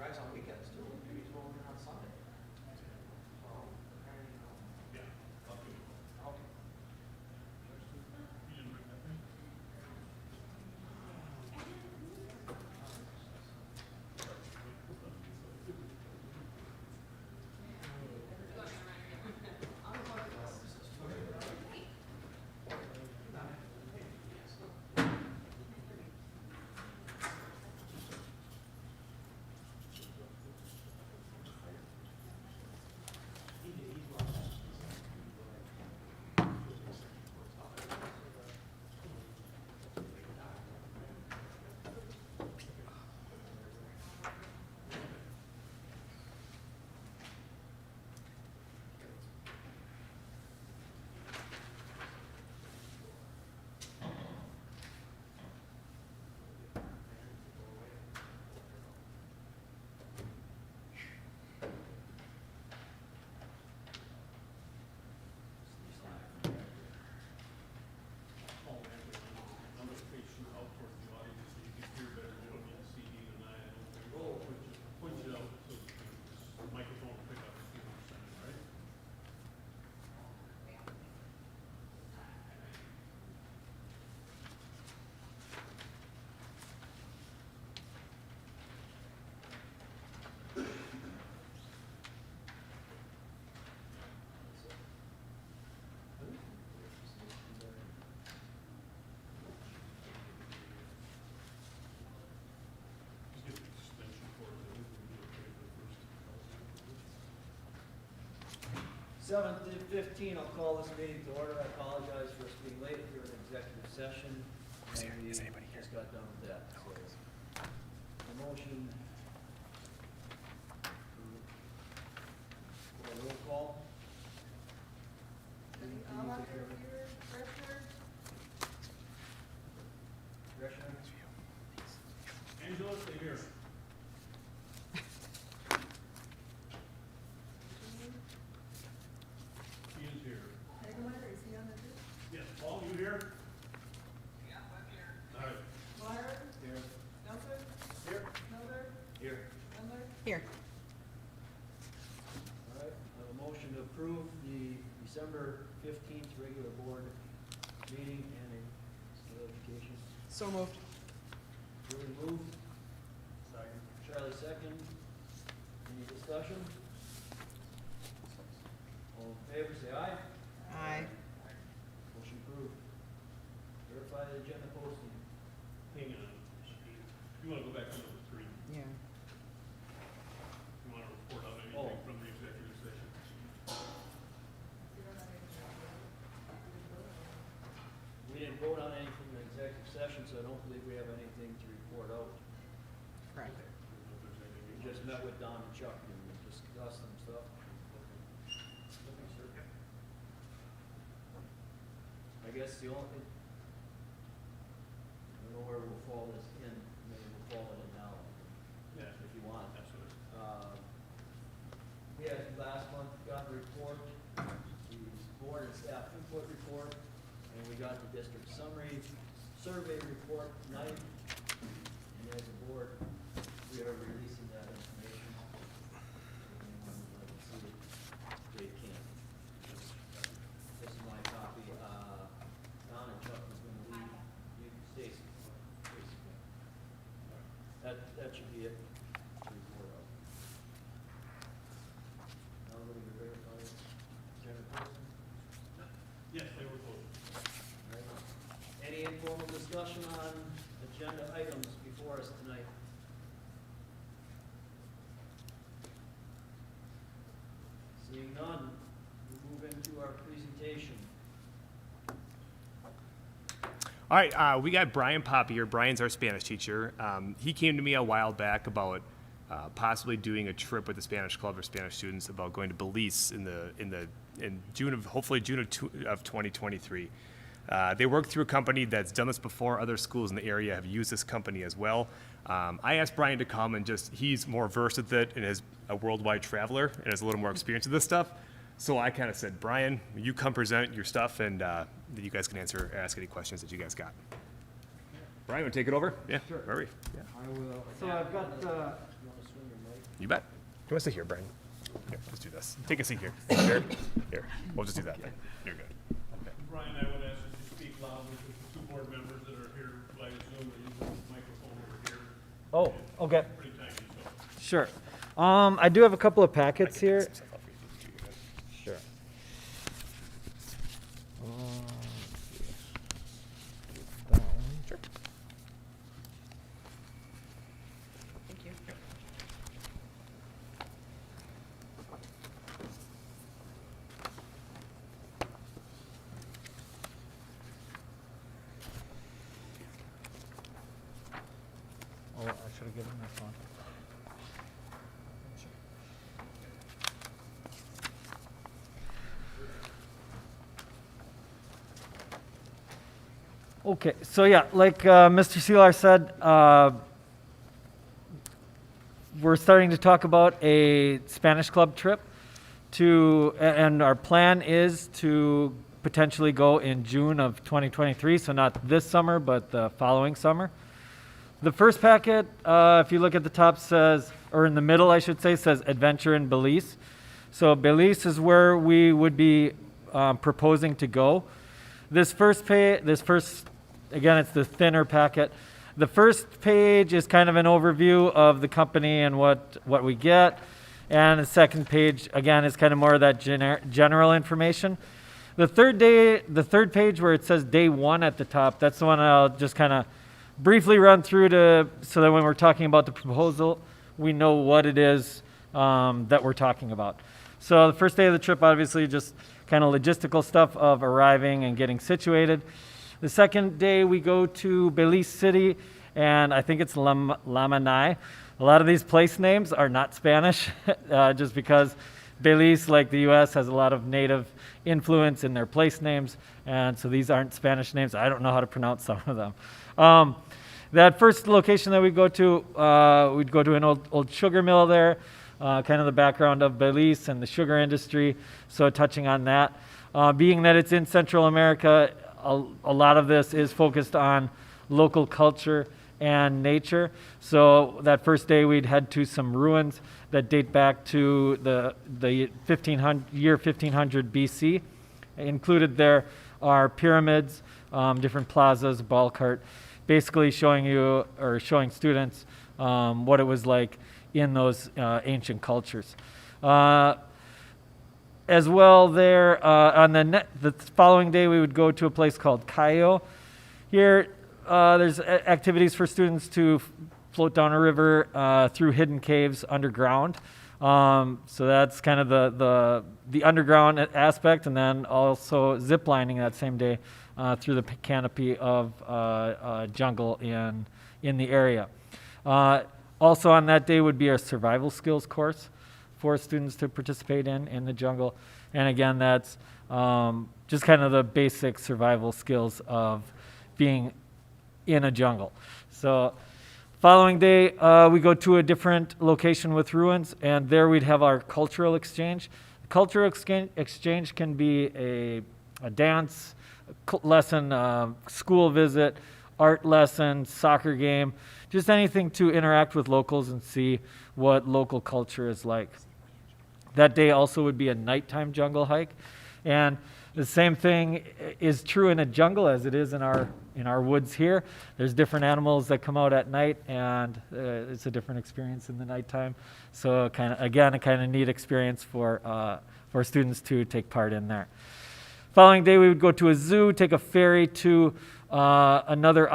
guys on weekends too, maybe he's going in on Sunday. So, Yeah, I'll do it. okay. You didn't bring that thing? Oh, actually, I'm gonna face you out towards the audience so you can hear better. You don't need a CD tonight, I don't think. Oh. Point it out so the microphone will pick up if you understand it, right? Just get the extension cord, I think we'll be okay for the first. 7:15, I'll call this meeting to order. I apologize for us being late. We were in executive session. And we just got done with that. So, a motion. For a roll call. Can you take care of it? Gresham? Angela, stay here. She is here. Yes, Paul, you here? Yeah, I'm here. All right. Here. Here. Here. Here. All right, I have a motion to approve the December 15th regular board meeting and a still education. So moved. Julie moved, Second. Charlie second. Any discussion? All in favor, say aye. Aye. Motion approved. Verify the agenda posting. Hang on. You wanna go back to number 3? Yeah. You wanna report out Oh. anything from the executive session? We didn't vote on anything in the executive session, so I don't believe we have anything to report out. Correct. I don't know if there's anything We you just wanna met with Don and Chuck and discussed some stuff. I guess the only, I don't know where we'll fall this in, maybe we'll fall it in now, Yeah, if you want. absolutely. We had last month got a report, the board and staff input report, and we got the district summary survey report tonight. And as a board, we are releasing that information. Anyone would like to see it, they can. This is my copy. Don and Chuck is gonna leave. You, Stacy. That should be it to report out. Now we're gonna verify agenda posting. Yes, they were closed. Right. Any informal discussion on agenda items before us tonight? Seeing none, we move into our presentation. All right, we got Brian Poppy here. Brian's our Spanish teacher. He came to me a while back about possibly doing a trip with the Spanish Club for Spanish students about going to Belize in June of 2023. They work through a company that's done this before. Other schools in the area have used this company as well. I asked Brian to come and he's more versed with it and is a worldwide traveler and has a little more experience with this stuff. So I kind of said, Brian, you come present your stuff and then you guys can ask any questions that you guys got. Brian, want to take it over? Yeah, Sure. Hurry. Yeah. I will. So I've got, you wanna swing your mic? You bet. You want to sit here, Brian? Here, let's do this. Take a seat here. Here. Here. We'll just do that then. You're good. Okay. Brian, I would ask that you speak loudly because the two board members that are here via Zoom are using this microphone over here. Oh, okay. Pretty tiny, so. Sure. I do have a couple of packets here. Some stuff up for you too, you guys. Sure. Sure. Thank you. Oh, I should have given this one. Okay, so yeah, like Mr. Seelar said, we're starting to talk about a Spanish club trip and our plan is to potentially go in June of 2023, so not this summer, but the following summer. The first packet, if you look at the top, says, or in the middle, I should say, says Adventure in Belize. So Belize is where we would be proposing to go. Again, it's the thinner packet. The first page is kind of an overview of the company and what we get. And the second page, again, is kind of more of that general information. The third page where it says day one at the top, that's the one I'll just kind of briefly run through so that when we're talking about the proposal, we know what it is that we're talking about. So the first day of the trip, obviously, just kind of logistical stuff of arriving and getting situated. The second day, we go to Belize City, and I think it's Lamanai. A lot of these place names are not Spanish, just because Belize, like the U.S., has a lot of native influence in their place names, and so these aren't Spanish names. I don't know how to pronounce some of them. That first location that we go to, we'd go to an old sugar mill there, kind of the background of Belize and the sugar industry, so touching on that. Being that it's in Central America, a lot of this is focused on local culture and nature. So that first day we'd head to some ruins that date back to the year 1500 BC. Included there are pyramids, different plazas, ball cart, basically showing students what it was like in those ancient cultures. As well there, on the following day, we would go to a place called Cayo. Here, there's activities for students to float down a river through hidden caves underground. So that's kind of the underground aspect, and then also zip lining that same day through the canopy of jungle in the area. Also on that day would be a survival skills course for students to participate in the jungle. And again, that's just kind of the basic survival skills of being in a jungle. So following day, we go to a different location with ruins, and there we'd have our cultural exchange. Cultural exchange can be a dance lesson, school visit, art lesson, soccer game, just anything to interact with locals and see what local culture is like. That day also would be a nighttime jungle hike, and the same thing is true in a jungle as it is in our woods here. There's different animals that come out at night, and it's a different experience in the nighttime. So a kind of neat experience for students to take part in there. Following day, we would go to a zoo, take a ferry to another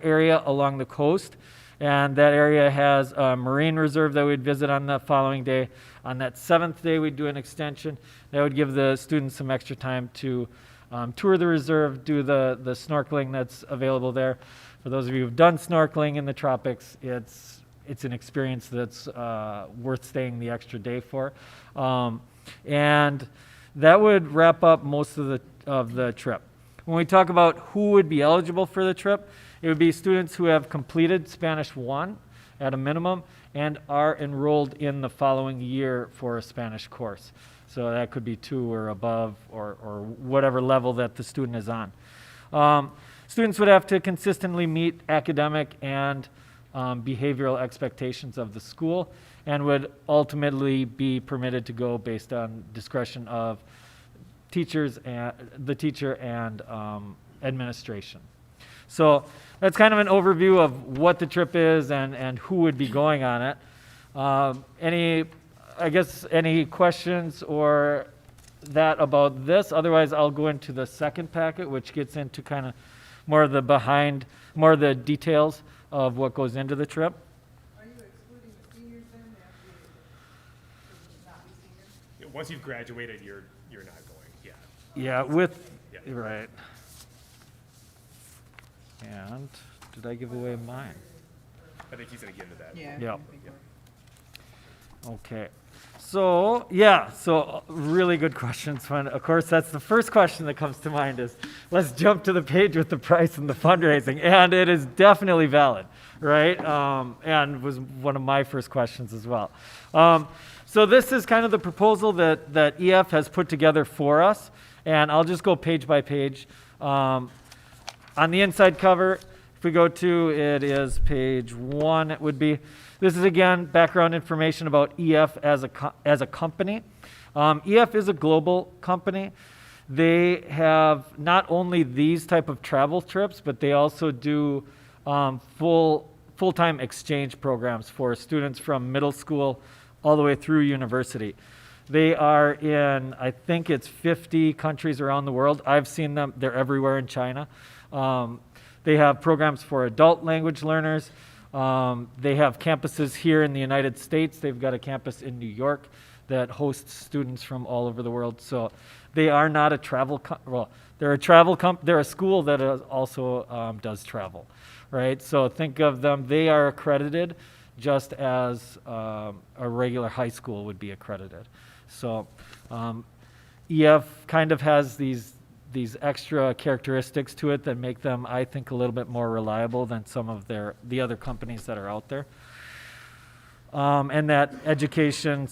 area along the coast. And that area has a marine reserve that we'd visit on the following day. On that seventh day, we'd do an extension. That would give the students some extra time to tour the reserve, do the snorkeling that's available there. For those of you who've done snorkeling in the tropics, it's an experience that's worth staying the extra day for. And that would wrap up most of the trip. When we talk about who would be eligible for the trip, it would be students who have completed Spanish 1 at a minimum and are enrolled in the following year for a Spanish course. So that could be 2 or above or whatever level that the student is on. Students would have to consistently meet academic and behavioral expectations of the school and would ultimately be permitted to go based on discretion of teachers and the teacher and administration. So that's kind of an overview of what the trip is and who would be going on it. Any questions or that about this? Otherwise, I'll go into the second packet, which gets into kind of more of the details of what goes into the trip. Are you excluding the seniors then? They have to not be seniors? Once you've graduated, you're not going. Yeah. Yeah, Yeah. right. And did I give away mine? I think he's gonna get into that. Yeah. Yep. Okay. So really good questions. Of course, that's the first question that comes to mind is, let's jump to the page with the price and the fundraising. And it is definitely valid, right? And was one of my first questions as well. So this is kind of the proposal that EF has put together for us. And I'll just go page by page. On the inside cover, if we go to, it is page 1, it would be. This is, again, background information about EF as a company. EF is a global company. They have not only these type of travel trips, but they also do full-time exchange programs for students from middle school all the way through university. They are in, I think it's 50 countries around the world. I've seen them. They're everywhere in China. They have programs for adult language learners. They have campuses here in the United States. They've got a campus in New York that hosts students from all over the world. So they are not a travel, they're a school that also does travel, right? So think of them, they are accredited just as a regular high school would be accredited. So EF kind of has these extra characteristics to it that make them, I think, a little bit more reliable than some of the other companies that are out there. And that educational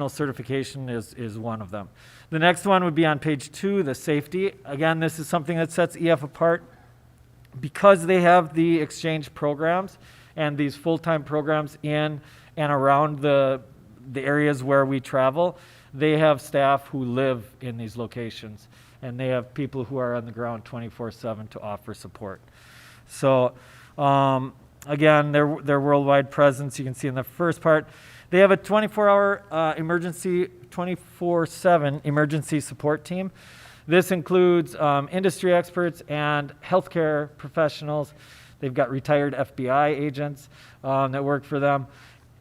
certification is one of them. The next one would be on page 2, the safety. Again, this is something that sets EF apart. Because they have the exchange programs and these full-time programs in and around the areas where we travel, they have staff who live in these locations. And they have people who are on the ground 24/7 to offer support. So, again, their worldwide presence, you can see in the first part. They have a 24/7 emergency support team. This includes industry experts and healthcare professionals. They've got retired FBI agents that work for them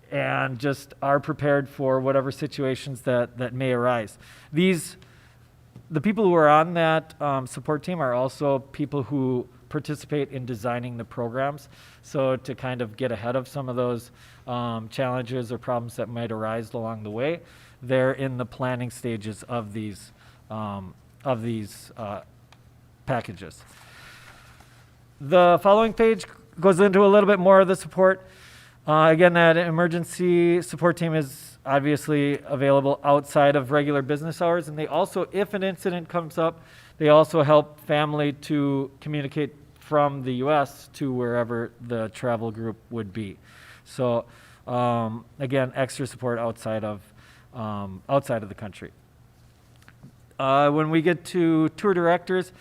and just are prepared for whatever situations that may arise. The people who are on that support team are also people who participate in designing the programs. So to kind of get ahead of some of those challenges or problems that might arise along the way, they're in the planning stages of these packages. The following page goes into a little bit more of the support. Again, that emergency support team is obviously available outside of regular business hours, and they also, if an incident comes up, they also help family to communicate from the U.S. to wherever the travel group would be. So, again, extra support outside of the country. When we get to tour directors,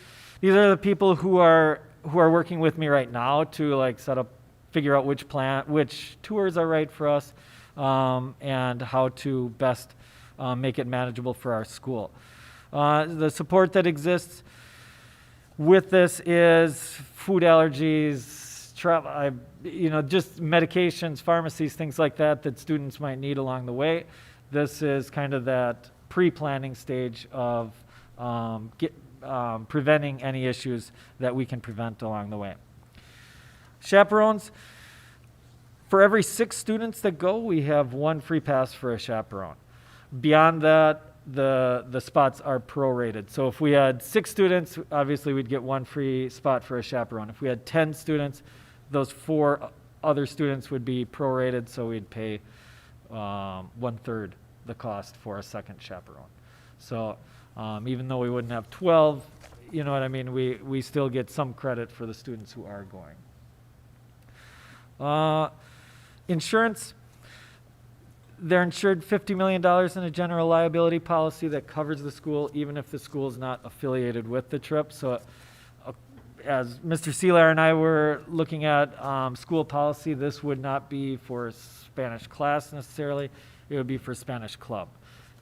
these are the people who are working with me right now to figure out which tours are right for us. And how to best make it manageable for our school. The support that exists with this is food allergies, travel, just medications, pharmacies, things like that students might need along the way. This is kind of that pre-planning stage of preventing any issues that we can prevent along the way. Chaperones. For every 6 students that go, we have 1 free pass for a chaperone. Beyond that, the spots are prorated. So if we had 6 students, obviously we'd get 1 free spot for a chaperone. If we had 10 students, those 4 other students would be prorated, so we'd pay 1/3 the cost for a second chaperone. So even though we wouldn't have 12, you know what I mean, we still get some credit for the students who are going. Insurance, they're insured $50 million in a general liability policy that covers the school, even if the school is not affiliated with the trip. So as Mr. Seeler and I were looking at school policy, this would not be for Spanish class necessarily. It would be for Spanish club.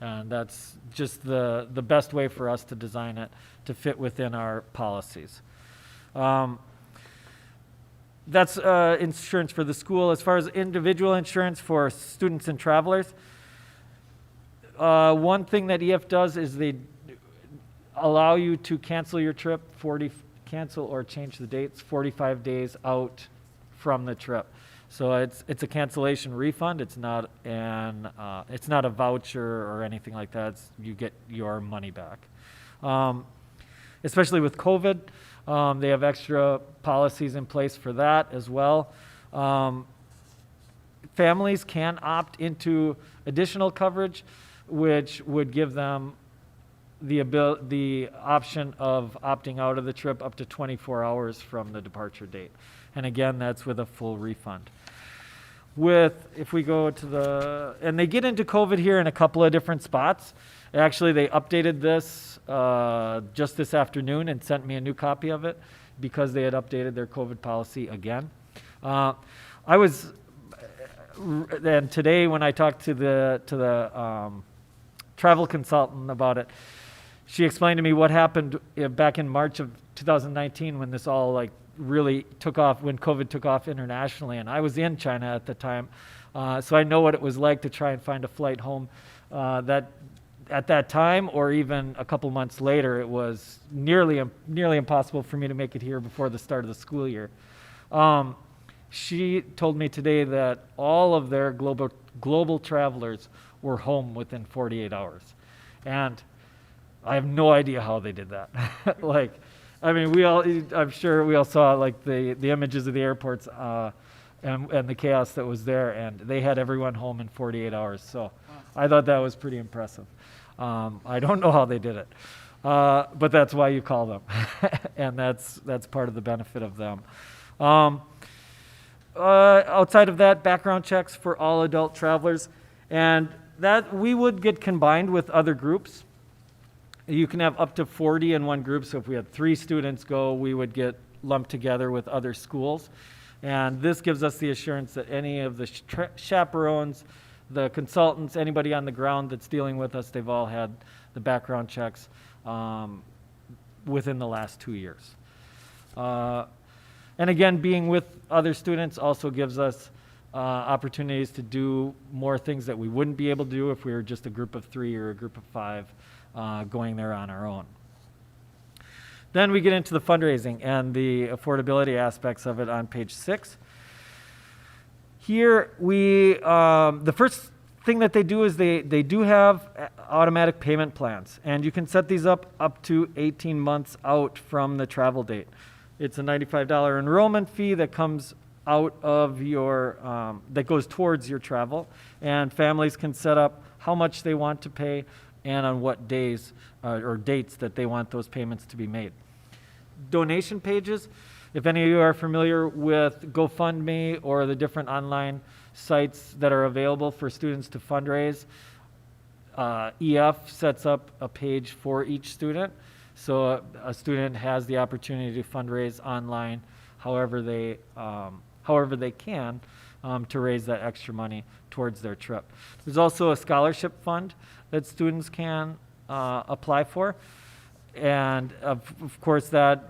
And that's just the best way for us to design it to fit within our policies. That's insurance for the school. As far as individual insurance for students and travelers, one thing that EF does is they allow you to cancel your trip, cancel or change the dates 45 days out from the trip. So it's a cancellation refund. It's not a voucher or anything like that. You get your money back. Especially with COVID, they have extra policies in place for that as well. Families can opt into additional coverage, which would give them the option of opting out of the trip up to 24 hours from the departure date. And again, that's with a full refund. If we go to and they get into COVID here in a couple of different spots. Actually, they updated this just this afternoon and sent me a new copy of it because they had updated their COVID policy again. And today when I talked to the travel consultant about it, she explained to me what happened back in March of 2019 when this all really took off, when COVID took off internationally. And I was in China at the time, so I know what it was like to try and find a flight home. That at that time, or even a couple months later, it was nearly impossible for me to make it here before the start of the school year. She told me today that all of their global travelers were home within 48 hours. And I have no idea how they did that. I'm sure we all saw the images of the airports and the chaos that was there, and they had everyone home in 48 hours. So I thought that was pretty impressive. I don't know how they did it, but that's why you call them, and that's part of the benefit of them. Outside of that, background checks for all adult travelers, and that we would get combined with other groups. You can have up to 40 in one group, so if we had 3 students go, we would get lumped together with other schools. And this gives us the assurance that any of the chaperones, the consultants, anybody on the ground that's dealing with us, they've all had the background checks within the last 2 years. And again, being with other students also gives us opportunities to do more things that we wouldn't be able to do if we were just a group of 3 or a group of 5 going there on our own. Then we get into the fundraising and the affordability aspects of it on page 6. Here, the first thing that they do is they do have automatic payment plans, and you can set these up to 18 months out from the travel date. It's a $95 enrollment fee that comes out of that goes towards your travel, and families can set up how much they want to pay and on what days or dates that they want those payments to be made. Donation pages, if any of you are familiar with GoFundMe or the different online sites that are available for students to fundraise, EF sets up a page for each student. So a student has the opportunity to fundraise online however they can to raise that extra money towards their trip. There's also a scholarship fund that students can apply for. And of course, the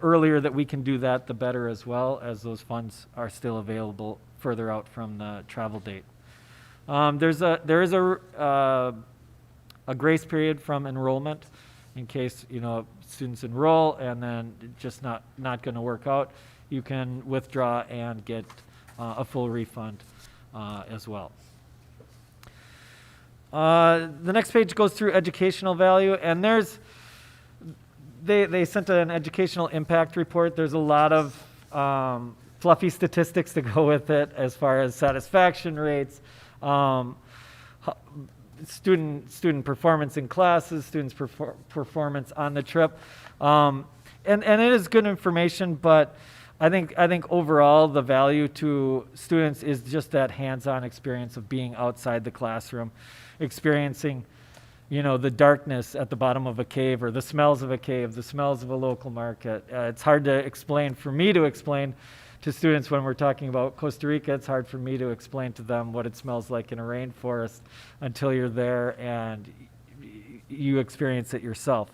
earlier that we can do that, the better, as well, as those funds are still available further out from the travel date. There is a grace period from enrollment in case students enroll and then just not going to work out. You can withdraw and get a full refund as well. The next page goes through educational value, and they sent an educational impact report. There's a lot of fluffy statistics to go with it as far as satisfaction rates, student performance in classes, students' performance on the trip. And it is good information, but I think overall the value to students is just that hands-on experience of being outside the classroom, experiencing, the darkness at the bottom of a cave, or the smells of a cave, the smells of a local market. It's hard to explain, for me to explain to students when we're talking about Costa Rica. It's hard for me to explain to them what it smells like in a rainforest until you're there and you experience it yourself.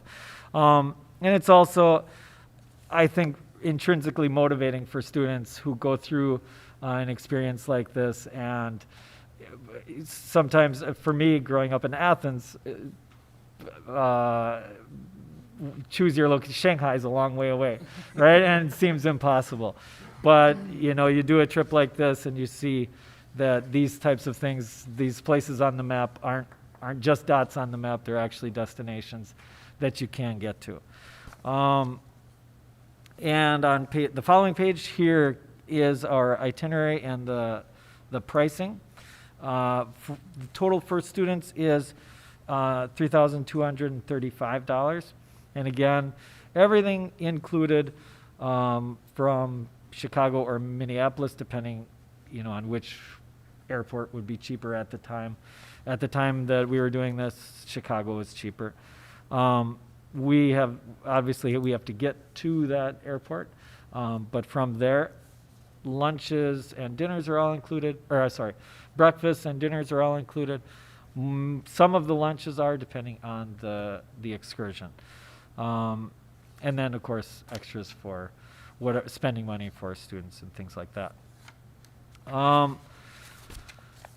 And it's also, I think, intrinsically motivating for students who go through an experience like this. And sometimes, for me, growing up in Athens, choose your location. Shanghai is a long way away, right? And it seems impossible. But, you do a trip like this and you see that these types of things, these places on the map aren't just dots on the map. They're actually destinations that you can get to. And on the following page here is our itinerary and the pricing. The total for students is $3,235. And again, everything included from Chicago or Minneapolis, depending on which airport would be cheaper at the time. At the time that we were doing this, Chicago was cheaper. We have to get to that airport, but from there, lunches and dinners are all included, breakfasts and dinners are all included. Some of the lunches are, depending on the excursion. And then, of course, extras for spending money for students and things like that.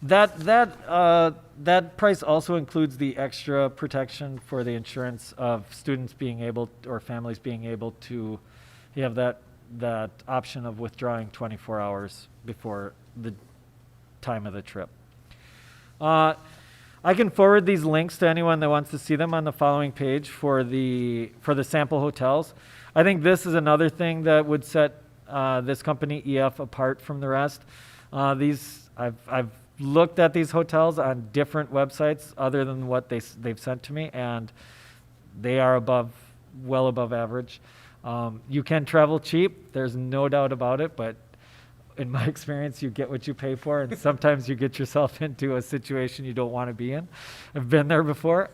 That price also includes the extra protection for the insurance of students being able, or families being able to have that option of withdrawing 24 hours before the time of the trip. I can forward these links to anyone that wants to see them on the following page for the sample hotels. I think this is another thing that would set this company EF apart from the rest. I've looked at these hotels on different websites other than what they've sent to me, and they are well above average. You can travel cheap, there's no doubt about it, but in my experience, you get what you pay for, and sometimes you get yourself into a situation you don't want to be in. I've been there before.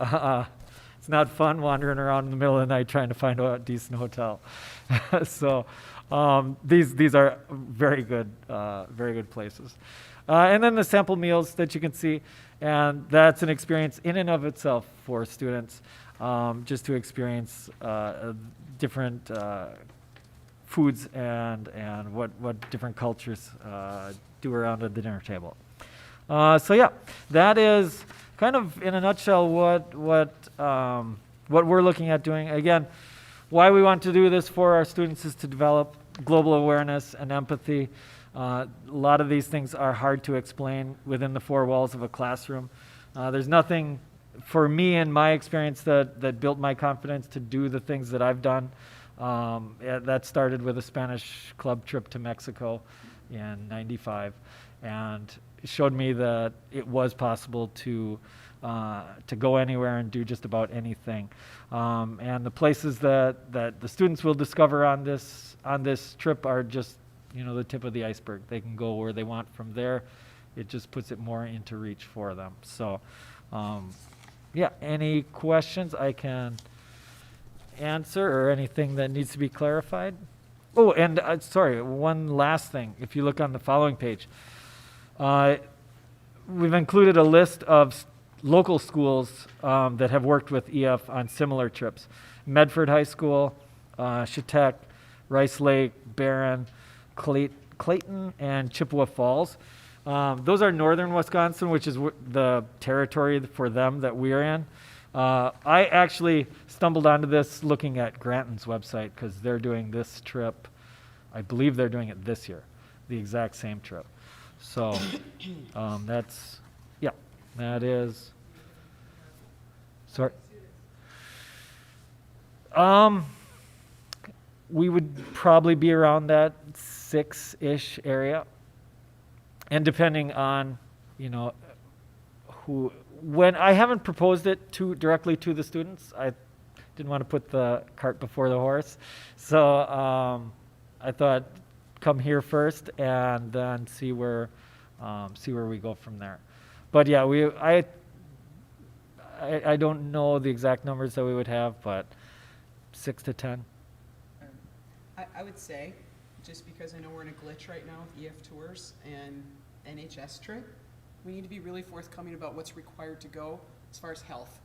It's not fun wandering around in the middle of the night trying to find a decent hotel. So these are very good places. And then the sample meals that you can see, and that's an experience in and of itself for students, just to experience different foods and what different cultures do around at the dinner table. So yeah, that is kind of in a nutshell what we're looking at doing. Again, why we want to do this for our students is to develop global awareness and empathy. A lot of these things are hard to explain within the four walls of a classroom. There's nothing, for me in my experience, that built my confidence to do the things that I've done. That started with a Spanish club trip to Mexico in '95, and it showed me that it was possible to go anywhere and do just about anything. And the places that the students will discover on this trip are just the tip of the iceberg. They can go where they want from there. It just puts it more into reach for them. So, yeah, any questions I can answer, or anything that needs to be clarified? Oh, and sorry, one last thing. If you look on the following page, we've included a list of local schools that have worked with EF on similar trips. Medford High School, Chautauqua, Rice Lake, Barron, Clayton, and Chippewa Falls. Those are northern Wisconsin, which is the territory for them that we're in. I actually stumbled onto this looking at Granton's website, because they're doing this trip. I believe they're doing it this year, the exact same trip. So that is. Sorry. We would probably be around that 6-ish area. And depending on, when I haven't proposed it directly to the students, I didn't want to put the cart before the horse. So I thought come here first and then see where we go from there. But yeah, I don't know the exact numbers that we would have, but 6 to 10. I would say, just because I know we're in a glitch right now with EF tours and NHS trip, we need to be really forthcoming about what's required to go as far as health.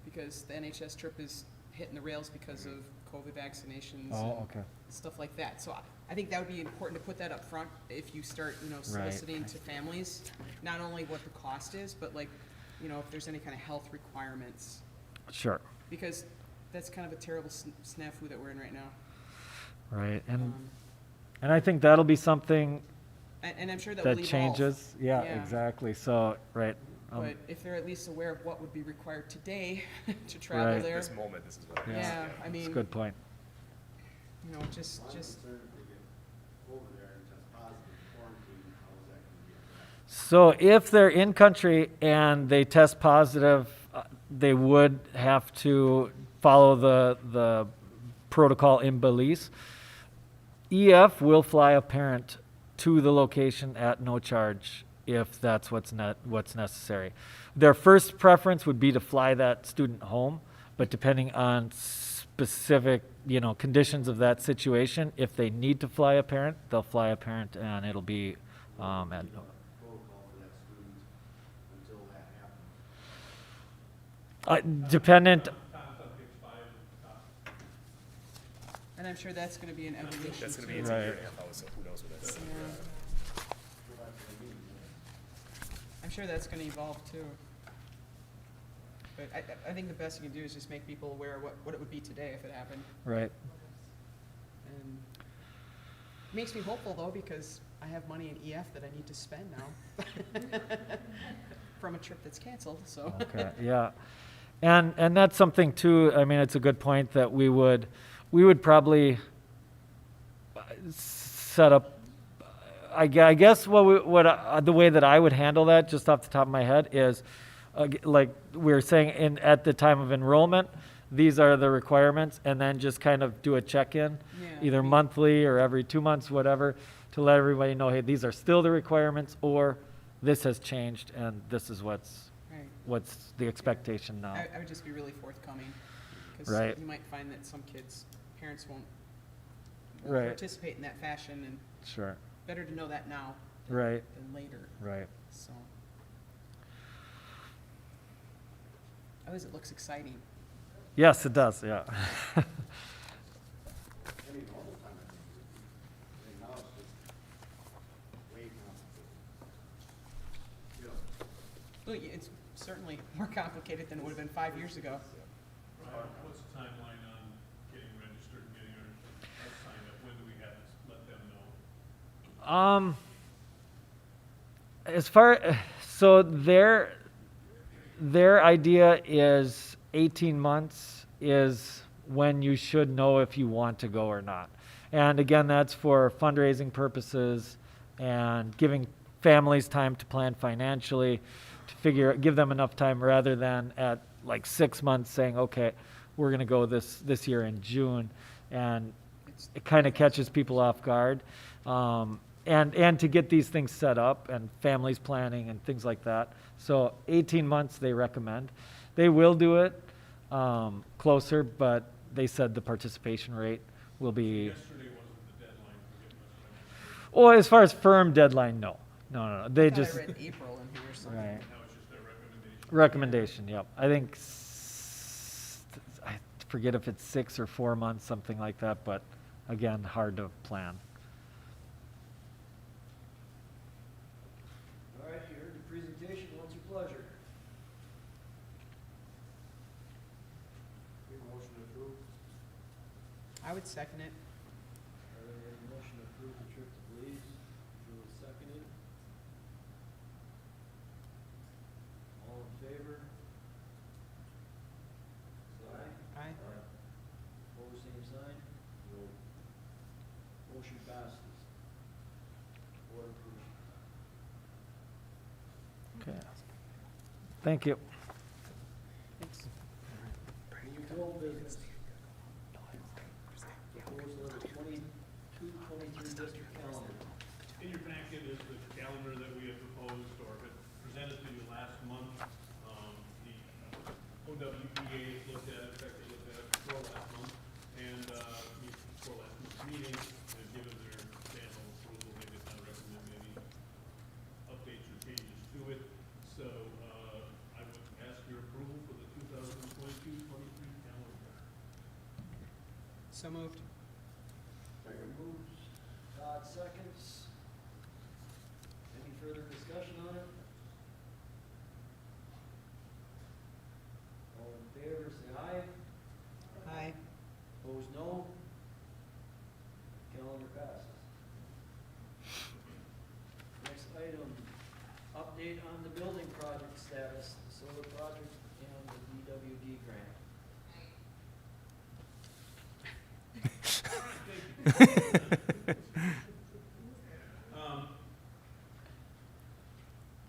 Because the NHS trip is hitting the rails because of COVID vaccinations and Okay. stuff like that. So I think that would be important to put that up front if you start, soliciting to families, not only what the cost is, but like, if there's any kind of health requirements. Sure. Because that's kind of a terrible snafu that we're in right now. Right. And I think that'll be something And I'm sure that will that evolve. changes. Yeah, Yeah. exactly. So, right. But if they're at least aware of what would be required today to travel Right. there, This moment, this is what it is. yeah, I That's mean, a good point. just, So if they're in country and they test positive, they would have to follow the protocol in Belize. EF will fly a parent to the location at no charge if that's what's necessary. Their first preference would be to fly that student home, but depending on specific conditions of that situation, if they need to fly a parent, they'll fly a parent, and it'll be at no. Dependent. and I'm sure that's gonna be an evolution That's gonna be too. it's a Right. year and a half out, so who knows what that's. Yeah. I'm sure that's gonna evolve too. But I think the best you can do is just make people aware of what it would be today if it happened. Right. And it makes me hopeful though, because I have money in EF that I need to spend now from a trip that's canceled, so. Okay, yeah. And that's something too, I mean, it's a good point that we would probably set up, I guess the way that I would handle that, just off the top of my head, is like we were saying at the time of enrollment, these are the requirements, and then just kind of do a check-in, Yeah, either monthly or every 2 months, whatever, to let everybody know, hey, these are still the requirements, or this has changed, and this is what's Right. the expectation now. I would just be really forthcoming, because Right. you might find that some kids' parents won't Right. participate in that fashion, and Sure. better to know that now Right. than later, Right. so. At least it looks exciting. Yes, it does. Yeah. Well, it's certainly more complicated than it would have been 5 years ago. Brian, what's the timeline on getting registered and getting our signed up? When do we have to let them know? So their idea is 18 months is when you should know if you want to go or not. And again, that's for fundraising purposes and giving families time to plan financially, to give them enough time, rather than at like 6 months saying, okay, we're going to go this year in June, and it kind of catches people off guard. And to get these things set up and families planning and things like that. So 18 months they recommend. They will do it closer, but they said the participation rate will be. Yesterday wasn't the deadline for getting us registered. Well, as far as firm deadline, no. They I thought just. I read April in here or something. Right. That was just their recommendation. Recommendation, yep. I think, I forget if it's 6 or 4 months, something like that, but again, hard to plan. All right, you heard the presentation, what's your pleasure? Motion to approve. I would second it. All right, we have a motion to approve the trip to Belize. Drew will second it. All in favor? Say aye. Aye. Opposed, same sign. No. Motion passes. Board approved. Okay. Thank you. Thanks. New old business. Proposal number 22-23 district calendar packet is the calendar that we had proposed or had presented to you last month. The OWPA has looked at it, in fact, they looked at it before last month, and before last month's meeting, and given their sample approval, they did not recommend any updates or changes to it. So I would ask your approval for the 2022-23 calendar. So moved. Second moves, Todd seconds. Any further discussion on it? All in favor, say aye. Aye. Opposed, no. Calendar passes. Next item, update on the building project status, the solar project and the BWD grant.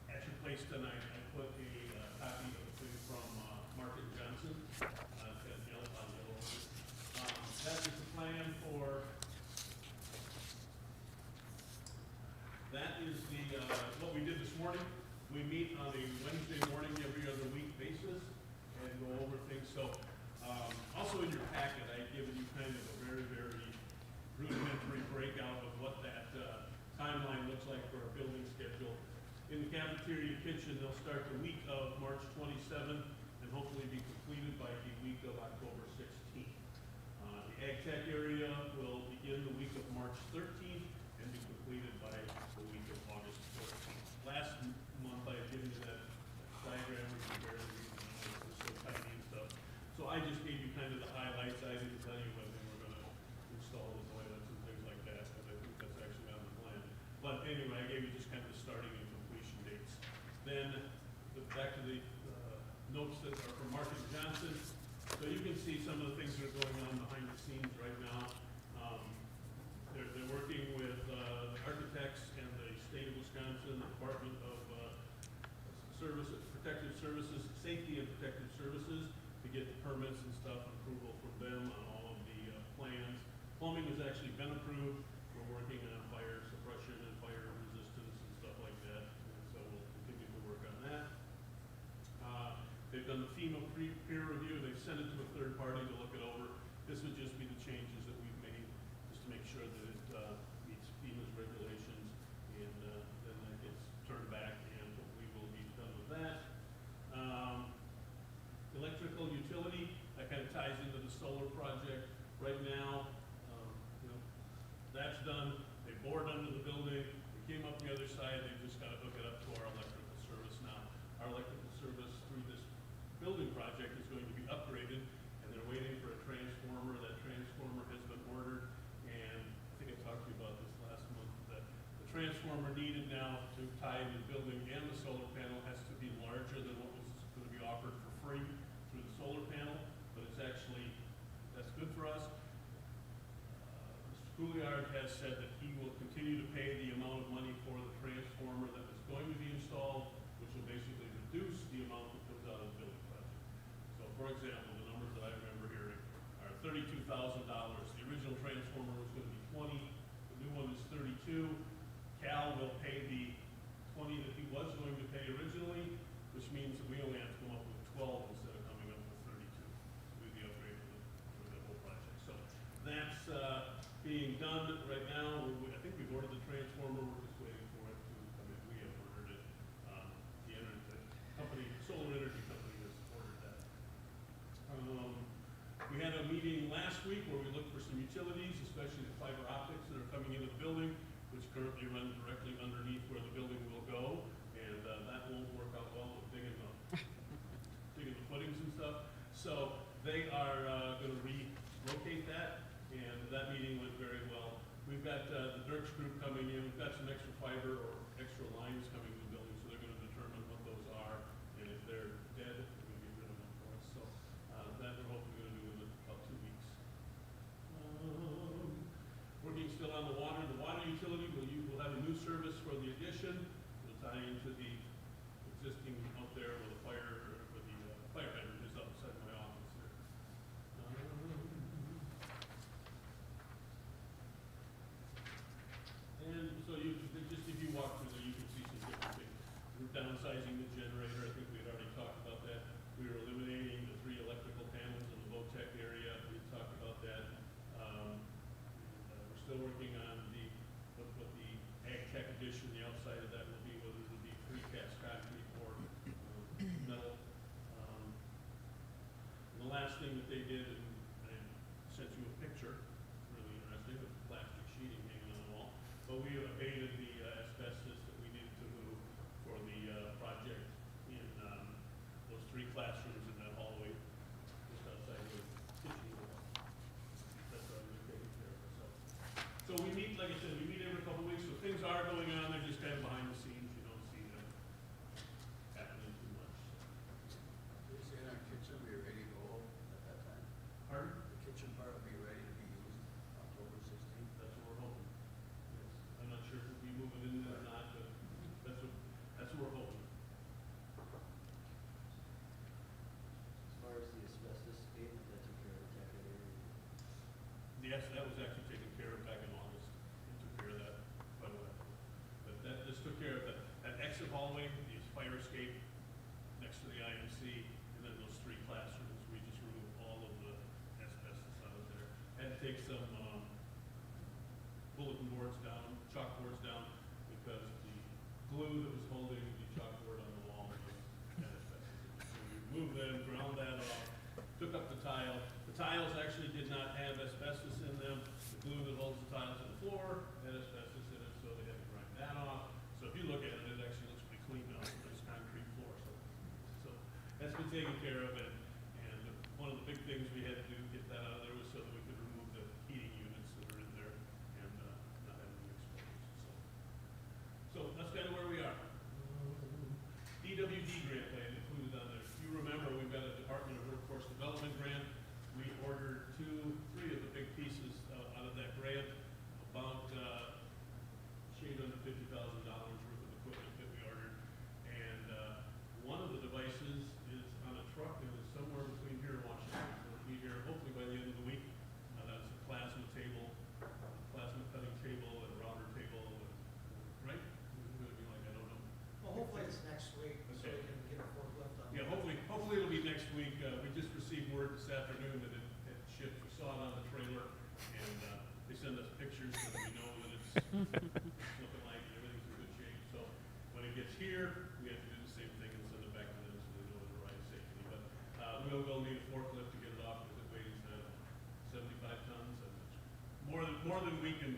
At your place tonight, I put a copy of the thing from Mark and Johnson. It's got yellow on yellow on it. That is the plan for, that is the, what we did this morning. We meet on a Wednesday morning every other week basis and go over things. So, also in your packet, I've given you kind of a very, very rudimentary breakout of what that timeline looks like for our building schedule. In the cafeteria kitchen, they'll start the week of March 27th and hopefully be completed by the week of October 16th. The Ag Tech area will begin the week of March 13th and be completed by the week of August 14th. Last month I had given you that diagram where you barely read it, it was so tiny and stuff. So I just gave you kind of the highlights. I didn't tell you when they were going to install the toilets and things like that, because I think that's actually on the plan. But anyway, I gave you just kind of the starting and completion dates. Then, back to the notes that are from Mark and Johnson. So you can see some of the things that are going on behind the scenes right now. They're working with the architects and the state of Wisconsin, the Department of Protective Services, Safety and Protective Services, to get the permits and stuff, approval from them on all of the plans. Plumbing has actually been approved. We're working on fire suppression and fire resistance and stuff like that, and so we'll continue to work on that. They've done the FEMA peer review. They've sent it to a third party to look it over. This would just be the changes that we've made, just to make sure that it meets FEMA's regulations, and then that gets turned back, and hopefully we'll be done with that. Electrical utility, that kind of ties into the solar project. Right now, that's done. They bored under the building. They came up the other side. They've just got to hook it up to our electrical service now. Our electrical service through this building project is going to be upgraded, and they're waiting for a transformer. That transformer has been ordered, and I think I talked to you about this last month, that the transformer needed now to tie into the building and the solar panel has to be larger than what was going to be offered for free through the solar panel, but it's actually, that's good for us. Mr. Couillard has said that he will continue to pay the amount of money for the transformer that is going to be installed, which will basically reduce the amount that comes out of the building project. So, for example, the numbers that I remember hearing are $32,000. The original transformer was going to be 20. The new one is 32. Cal will pay the 20 that he was going to pay originally, which means that we only have to come up with 12 instead of coming up with 32 to do the upgrade for the whole project. So that's being done right now. I think we've ordered the transformer. We're just waiting for it to come in. We have ordered it. The company, solar energy company, has ordered that. We had a meeting last week where we looked for some utilities, especially the fiber optics that are coming into the building, which currently run directly underneath where the building will go, and that won't work out well with digging the footings and stuff. So they are going to relocate that, and that meeting went very well. We've got the Dirks group coming in. We've got some extra fiber or extra lines coming to the building, so they're going to determine what those are, and if they're dead, they're going to get rid of them for us. So that we're hopefully going to do in about 2 weeks. Working still on the water. The water utility will have a new service for the addition. It'll tie into the existing out there where the fire hydrant is outside my office there. And so just if you but we abated the asbestos that we needed to move for the project in those 3 classrooms in that hallway just outside the kitchen wall. That's already taken care of. So we meet, like I said, we meet every couple of weeks, so things are going on, they're just kind of behind the scenes, you don't see them happening too much. You're saying our kitchen will be ready to go at that time? Pardon? The kitchen part will be ready to be used October 16th? That's what we're hoping. Yes. I'm not sure if we'll be moving in there or not, but that's what we're hoping. As far as the asbestos abatement that took care of the area. Yes, that was actually taken care of back in August. It took care of that quite a while. But this took care of that exit hallway, the fire escape next to the IMC, and then those 3 classrooms. We just removed all of the asbestos out of there. Had to take some bulletin boards down, chalkboards down, because the glue that was holding the chalkboard on the wall was asbestos. So we removed them, ground that off, took up the tile. The tiles actually did not have asbestos in them. The glue that holds the tiles on the floor had asbestos in it, so they had to grind that off. So if you look at it, it actually looks pretty clean now. It's concrete floor. So that's been taken care of, and one of the big things we had to do to get that out of there was so that we could remove the heating units that are in there and not have any exposures. So that's kind of where we are. DWD grant I had included on there. If you remember, we've got a Department of Workforce Development grant. We ordered 3 of the big pieces out of that grant, about shade under $50,000 worth of equipment that we ordered. And one of the devices is on a truck and is somewhere between here and Washington. It'll be here hopefully by the end of the week. That's a plasma table, plasma cutting table, and a router table, right? It's going to be like, I don't know. Well, hopefully it's next week, so we can get a forklift on. Yeah, hopefully it'll be next week. We just received word this afternoon that it shipped. We saw it on the trailer, and they send us pictures so that we know that it's looking like everything's in good shape. So when it gets here, we have to do the same thing and send it back to them so they know it arrives safely. But we'll need a forklift to get it off because it weighs 75 tons, and it's more than we can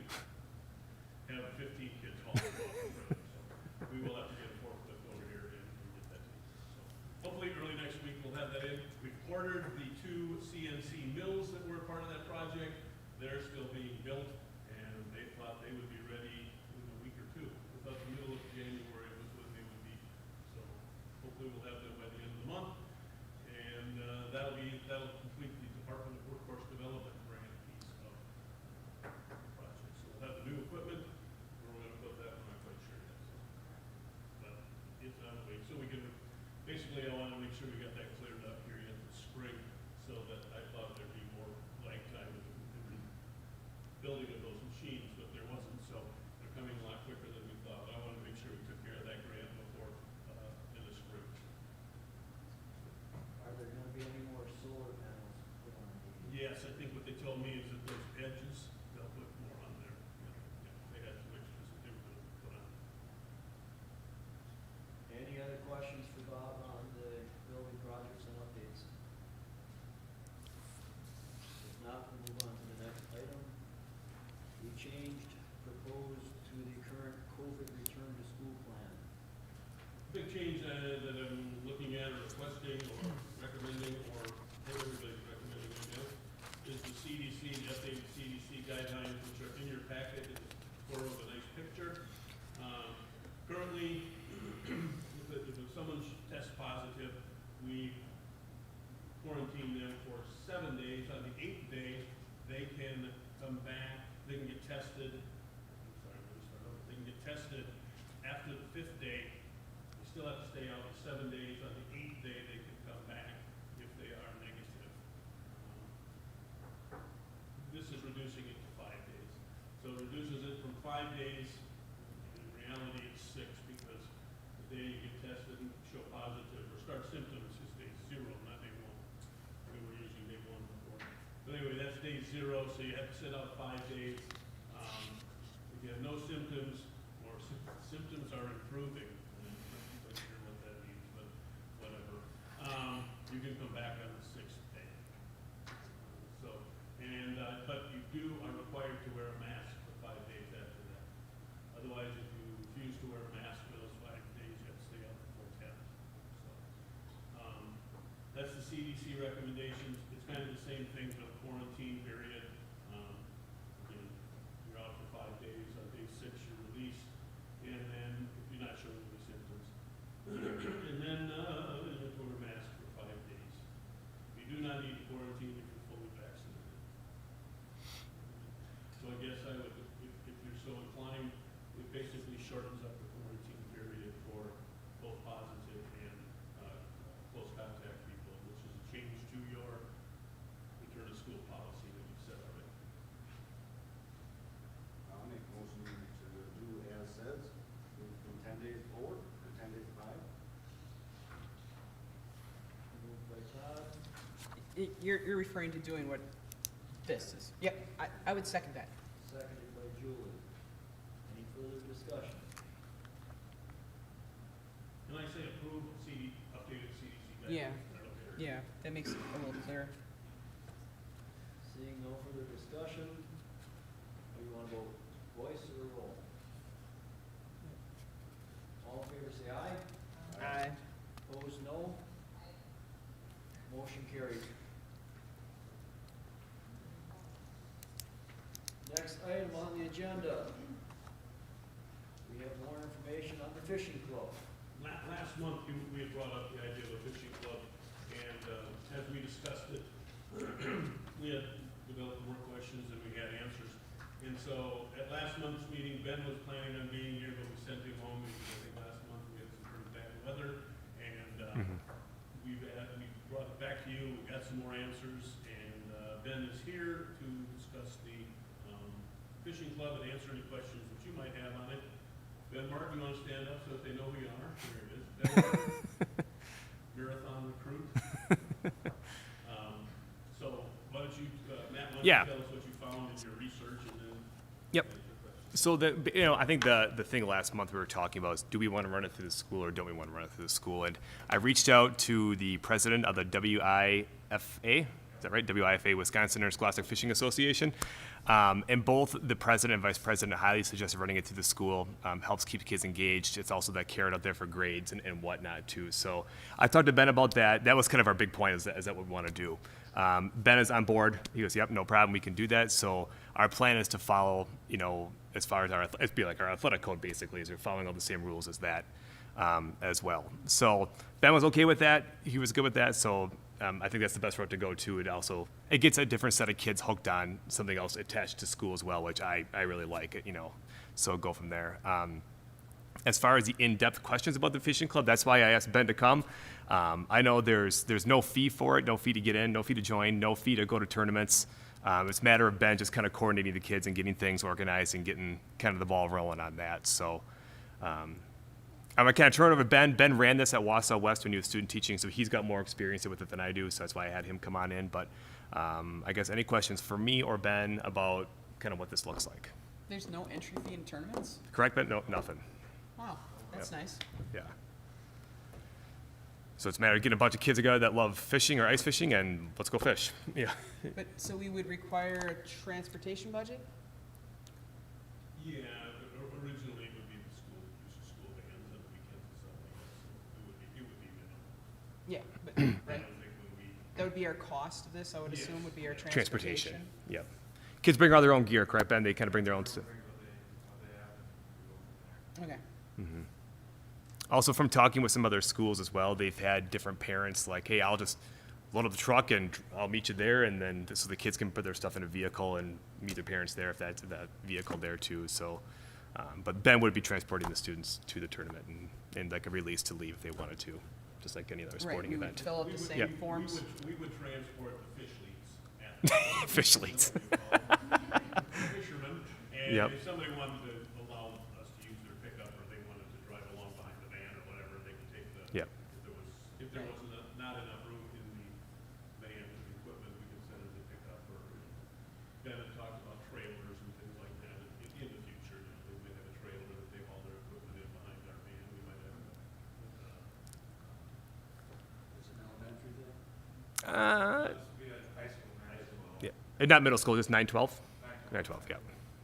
have 15 kids hauling it off the trailer. So we will have to get a forklift over here and get that to you. So hopefully early next week we'll have that in. We've ordered the 2 CNC mills that were part of that project. They're still being built, and they thought they would be ready in a week or 2. We thought the middle of January was when they would be. So hopefully we'll have them by the end of the month, and that'll complete the Department of Workforce Development grant piece of the project. So we'll have the new equipment. Where we're going to put that, we're not quite sure yet. So, but it's on the way. So we can basically, I want to make sure we got that cleared up here yet this spring, so that I thought there'd be more lag time in the building of those machines, but there wasn't. So they're coming a lot quicker than we thought. But I wanted to make sure we took care of that grant before in the spring. Are there gonna be any more solar panels put on the? Yes, I think what they told me is that those edges, they'll put more on there. Yeah, they had some extras that they were going to put on. Any other questions for Bob on the building projects and updates? If not, we'll move on to the next item. We changed, proposed to the current COVID return to school plan. Big change that I'm looking at or requesting or recommending, or everybody's recommending right now, is the CDC, the updated CDC guidelines, which are in your packet. It's a photo of a nice picture. Currently, if someone tests positive, we quarantine them for 7 days. On the 8th day, they can come back, they can get tested. I'm sorry, let me start over. They can get tested after the 5th day. They still have to stay out for 7 days. On the 8th day, they can come back if they are negative. This is reducing it to 5 days. So it reduces it from 5 days. In reality, it's 6 because the day you get tested and show positive or start symptoms is day 0, not day 1. We were using day 1 before. But anyway, that's day 0, so you have to sit out 5 days. If you have no symptoms or symptoms are improving, I'm not quite sure what that means, but whatever, you can come back on the 6th day. So, but you are required to wear a mask for 5 days after that. CDC recommendations, it's kind of the same thing for the quarantine period. Again, you're out for 5 days, on day 6 you're released, and then if you're not showing any symptoms. And then you have to wear a mask for 5 days. You do not need to quarantine if you're fully vaccinated. So I guess I would, if you're so inclined, it basically shortens up the quarantine period for both positive and close contact people, which is a change to your return to school policy that you set already. I'll make a motion to do as says, from 10 days forward, or 10 days back. Moved by Todd, You're referring to doing what this is? Yep, I would second that. seconded by Julie. Any further discussion? Can I say approve updated CDC guidelines? Yeah. Okay. Yeah, that makes it a little clearer. Seeing no further discussion, do you want to vote voice or roll? All in favor say aye. Aye. Opposed, no. Motion carried. Next item on the agenda. We have more information on the fishing club. Last month, we had brought up the idea of a fishing club, and as we discussed it, we had developed more questions than we had answers. And so at last month's meeting, Ben was planning on being here, but we sent him home because I think last month we had some pretty bad weather. And we brought it back to you, we got some more answers, and Ben is here to discuss the fishing club and answer any questions that you might have on it. Ben Martin, you want to stand up so that they know who you are? Here it is. Ben Martin, marathon recruit. So why don't you, Matt, why don't Yeah. you tell us what you found in your research and then Yep. answer questions. So I think the thing last month we were talking about is, do we want to run it through the school or don't we want to run it through the school? And I reached out to the president of the WIFA, is that right? WIFA, Wisconsin Interscholastic Fishing Association. And both the president and vice president highly suggested running it through the school. Helps keep kids engaged. It's also that carrot out there for grades and whatnot too. So I talked to Ben about that. That was kind of our big point, is that what we want to do. Ben is on board. He goes, yep, no problem. We can do that. So our plan is to follow, as far as it'd be like our athletic code basically, is we're following all the same rules as that as well. So Ben was okay with that. He was good with that. So I think that's the best route to go to. It gets a different set of kids hooked on something else attached to school as well, which I really like, so go from there. As far as the in-depth questions about the fishing club, that's why I asked Ben to come. I know there's no fee for it, no fee to get in, no fee to join, no fee to go to tournaments. It's a matter of Ben just kind of coordinating the kids and getting things organized and getting kind of the ball rolling on that. So I'm going to kind of turn it over to Ben. Ben ran this at Wausau West when he was student teaching, so he's got more experience with it than I do, so that's why I had him come on in. But I guess any questions for me or Ben about kind of what this looks like? There's no entry fee in tournaments? Correct, Ben? No, nothing. Wow, that's nice. Yeah. So it's a matter of getting a bunch of kids together that love fishing or ice fishing, and let's go fish. Yeah. But, so we would require a transportation budget? Yeah, originally it would be the school, use of school vans on the weekends and stuff like that, so it would be minimal. Yeah, but, I right, don't think when we, that would be our cost of this, I would assume, would be our Transportation. transportation? Yep. Kids bring all their own gear, correct, Ben? They kind of bring their own stuff. Okay. Also, from talking with some other schools as well, they've had different parents like, hey, I'll just load up the truck and I'll meet you there, and then so the kids can put their stuff in a vehicle and meet their parents there if that's that vehicle there too. So, but Ben would be transporting the students to the tournament and like a release to leave if they wanted to, just like any other Right, sporting we would event. fill out we the would, same Yep. forms? we would transport the fish leads. At Fish leads. Fishermen, and Yep. if somebody wanted to allow us to use their pickup, or they wanted to drive along behind the van or whatever, they could take the, Yep. if there was not enough room in the van and the equipment, we could send them to pick up, or Ben had talked about trailers and things like that in the future. They might have a trailer that they haul their equipment in behind our van, we might have It's an elementary thing. we had high school. Yeah. And not middle school, just 9-12? 9-12, yeah.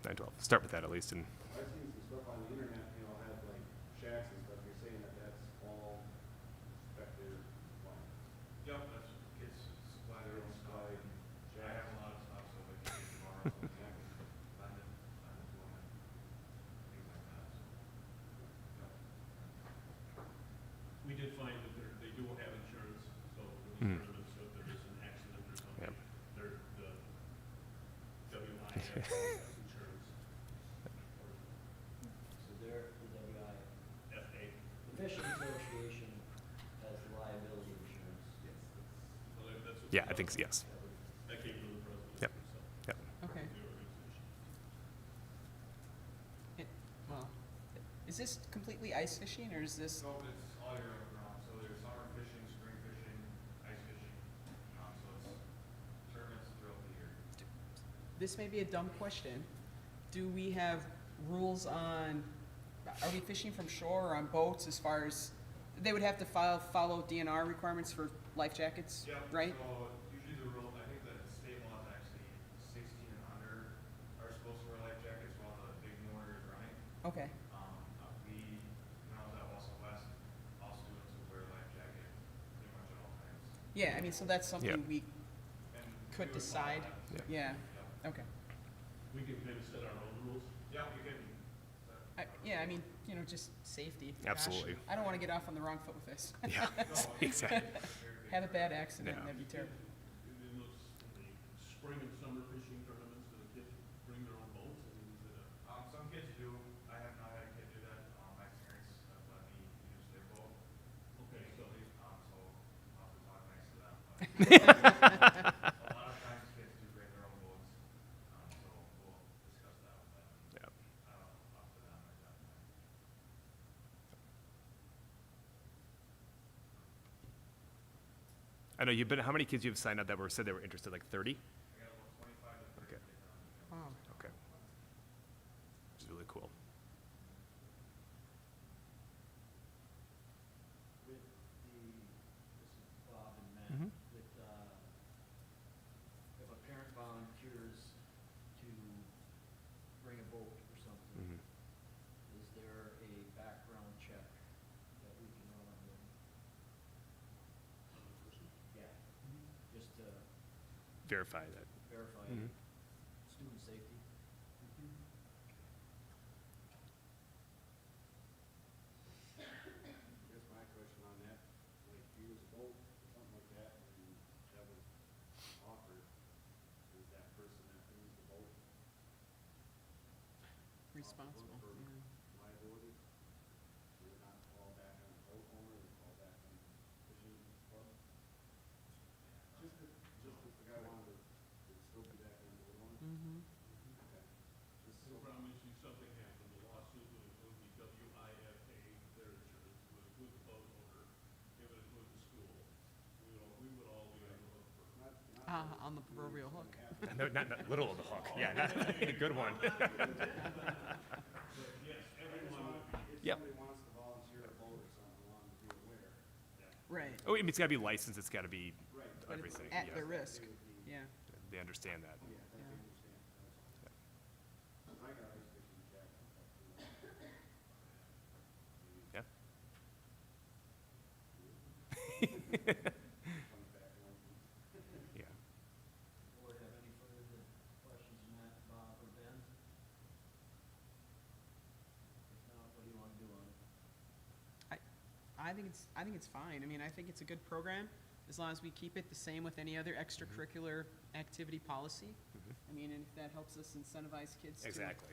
9-12. Start with that at least. And I've seen some stuff on the internet, have like shacks and stuff, you're saying that that's all spectator line. Yep, that's, kids So there, the WIFA. FA. The Fishing Association has liability insurance. So that's what Yeah, I think, yes. that came from the president. Yep. himself, Yep. Okay. the organization. Well, is this completely ice fishing, or is this, So it's all year round, so there's summer fishing, spring fishing, ice fishing, so it's tournaments throughout the year. this may be a dumb question. Do we have rules on, are we fishing from shore or on boats as far as, they would have to follow DNR requirements for life jackets, right? So usually the rule, I think that state law is actually 16 and under are supposed to wear life jackets while the big motor is running. Okay, When I was at West West, all students would wear a life jacket pretty much at all times. yeah, I mean, so that's something Yeah. we And could we would follow decide, that. yeah, Yeah. okay. We can kind of set our own rules. Yeah, we can. Yeah, I mean, you know, just safety. Gosh, Absolutely. I don't wanna get off on the wrong foot with this. Yeah, exactly. Have a bad accident, Yeah. that'd be terrible. In those, in the spring and summer fishing tournaments, do the kids bring their own boats and is it a? Some kids do. I have not had a kid do that. My parents have let me use their boat. Okay, so they, So I'll have to talk nice to them. But a lot of times kids do bring their own boats. So we'll discuss that with them. Yep. Up to them at that point. I know you've been, how many kids you've signed up that were, said they were interested, like 30? I got about 25 to 30 Okay. kids on. Wow. Okay. Which is really cool. With the, this is Bob and Matt, Mhm. with, if a parent volunteers to bring a boat or something, Mhm. is there a background check that we can run on them? Yeah, just to Verify that. verify Mhm. student safety. Here's my question on that. Like, use a boat, something like that, and that was offered, is that person that owns the boat Responsible, for yeah. liability? Would it not fall back on the boat owner, or fall back on the fishing club? Just if the guy wanted to, it'd still be back on the boat owner? Mm-hmm. Okay. Just the so- problem is if something happened, the lawsuit would include the WIFA, their insurance, would include the boat owner, it would include the school. We would all be on the hook for. On the proverbial hook. No, not little of the hook. Yeah, not, good one. Yes, everyone would be. If Yep. somebody wants to volunteer a boat or something, I want them to be aware. Right, Oh, I mean, it's got to be licensed. It's got to be Right. but it's everything. at Yeah. their risk, They would be, yeah. They understand that. yeah, that Yeah. they understand. That's all. I got ice fishing jacket. Yeah. Comes back and Yeah. Board have any further questions, Matt, Bob, or Ben? If not, what do you want to do on it? I think it's fine. I mean, I think it's a good program, as long as we keep it the same with any other extracurricular activity policy. I mean, and if that helps us incentivize kids to Exactly.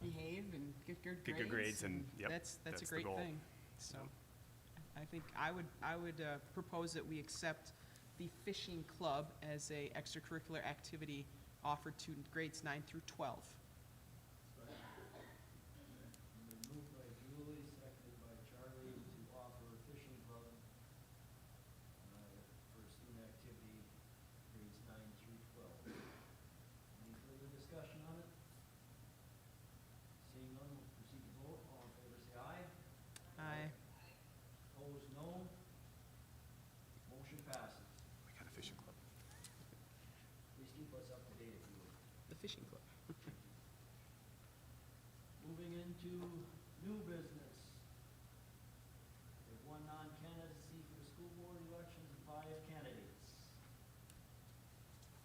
behave and get good grades. Get good grades and, yep, That's that's a the great goal. thing. So, I think I would propose that we accept the fishing club as a extracurricular activity offered to grades 9 through 12. Moved by Julie, seconded by Charlie to offer fishing club for student activity grades 9 through 12. Any further discussion on it? Seeing none, we'll proceed to vote. All in favor, say aye. Aye. Opposed, no. Motion passes. We got a fishing club. Please keep us up to date if you would. The fishing club. Moving into new business. We have one non-candidacy for the school board elections and 5 candidates.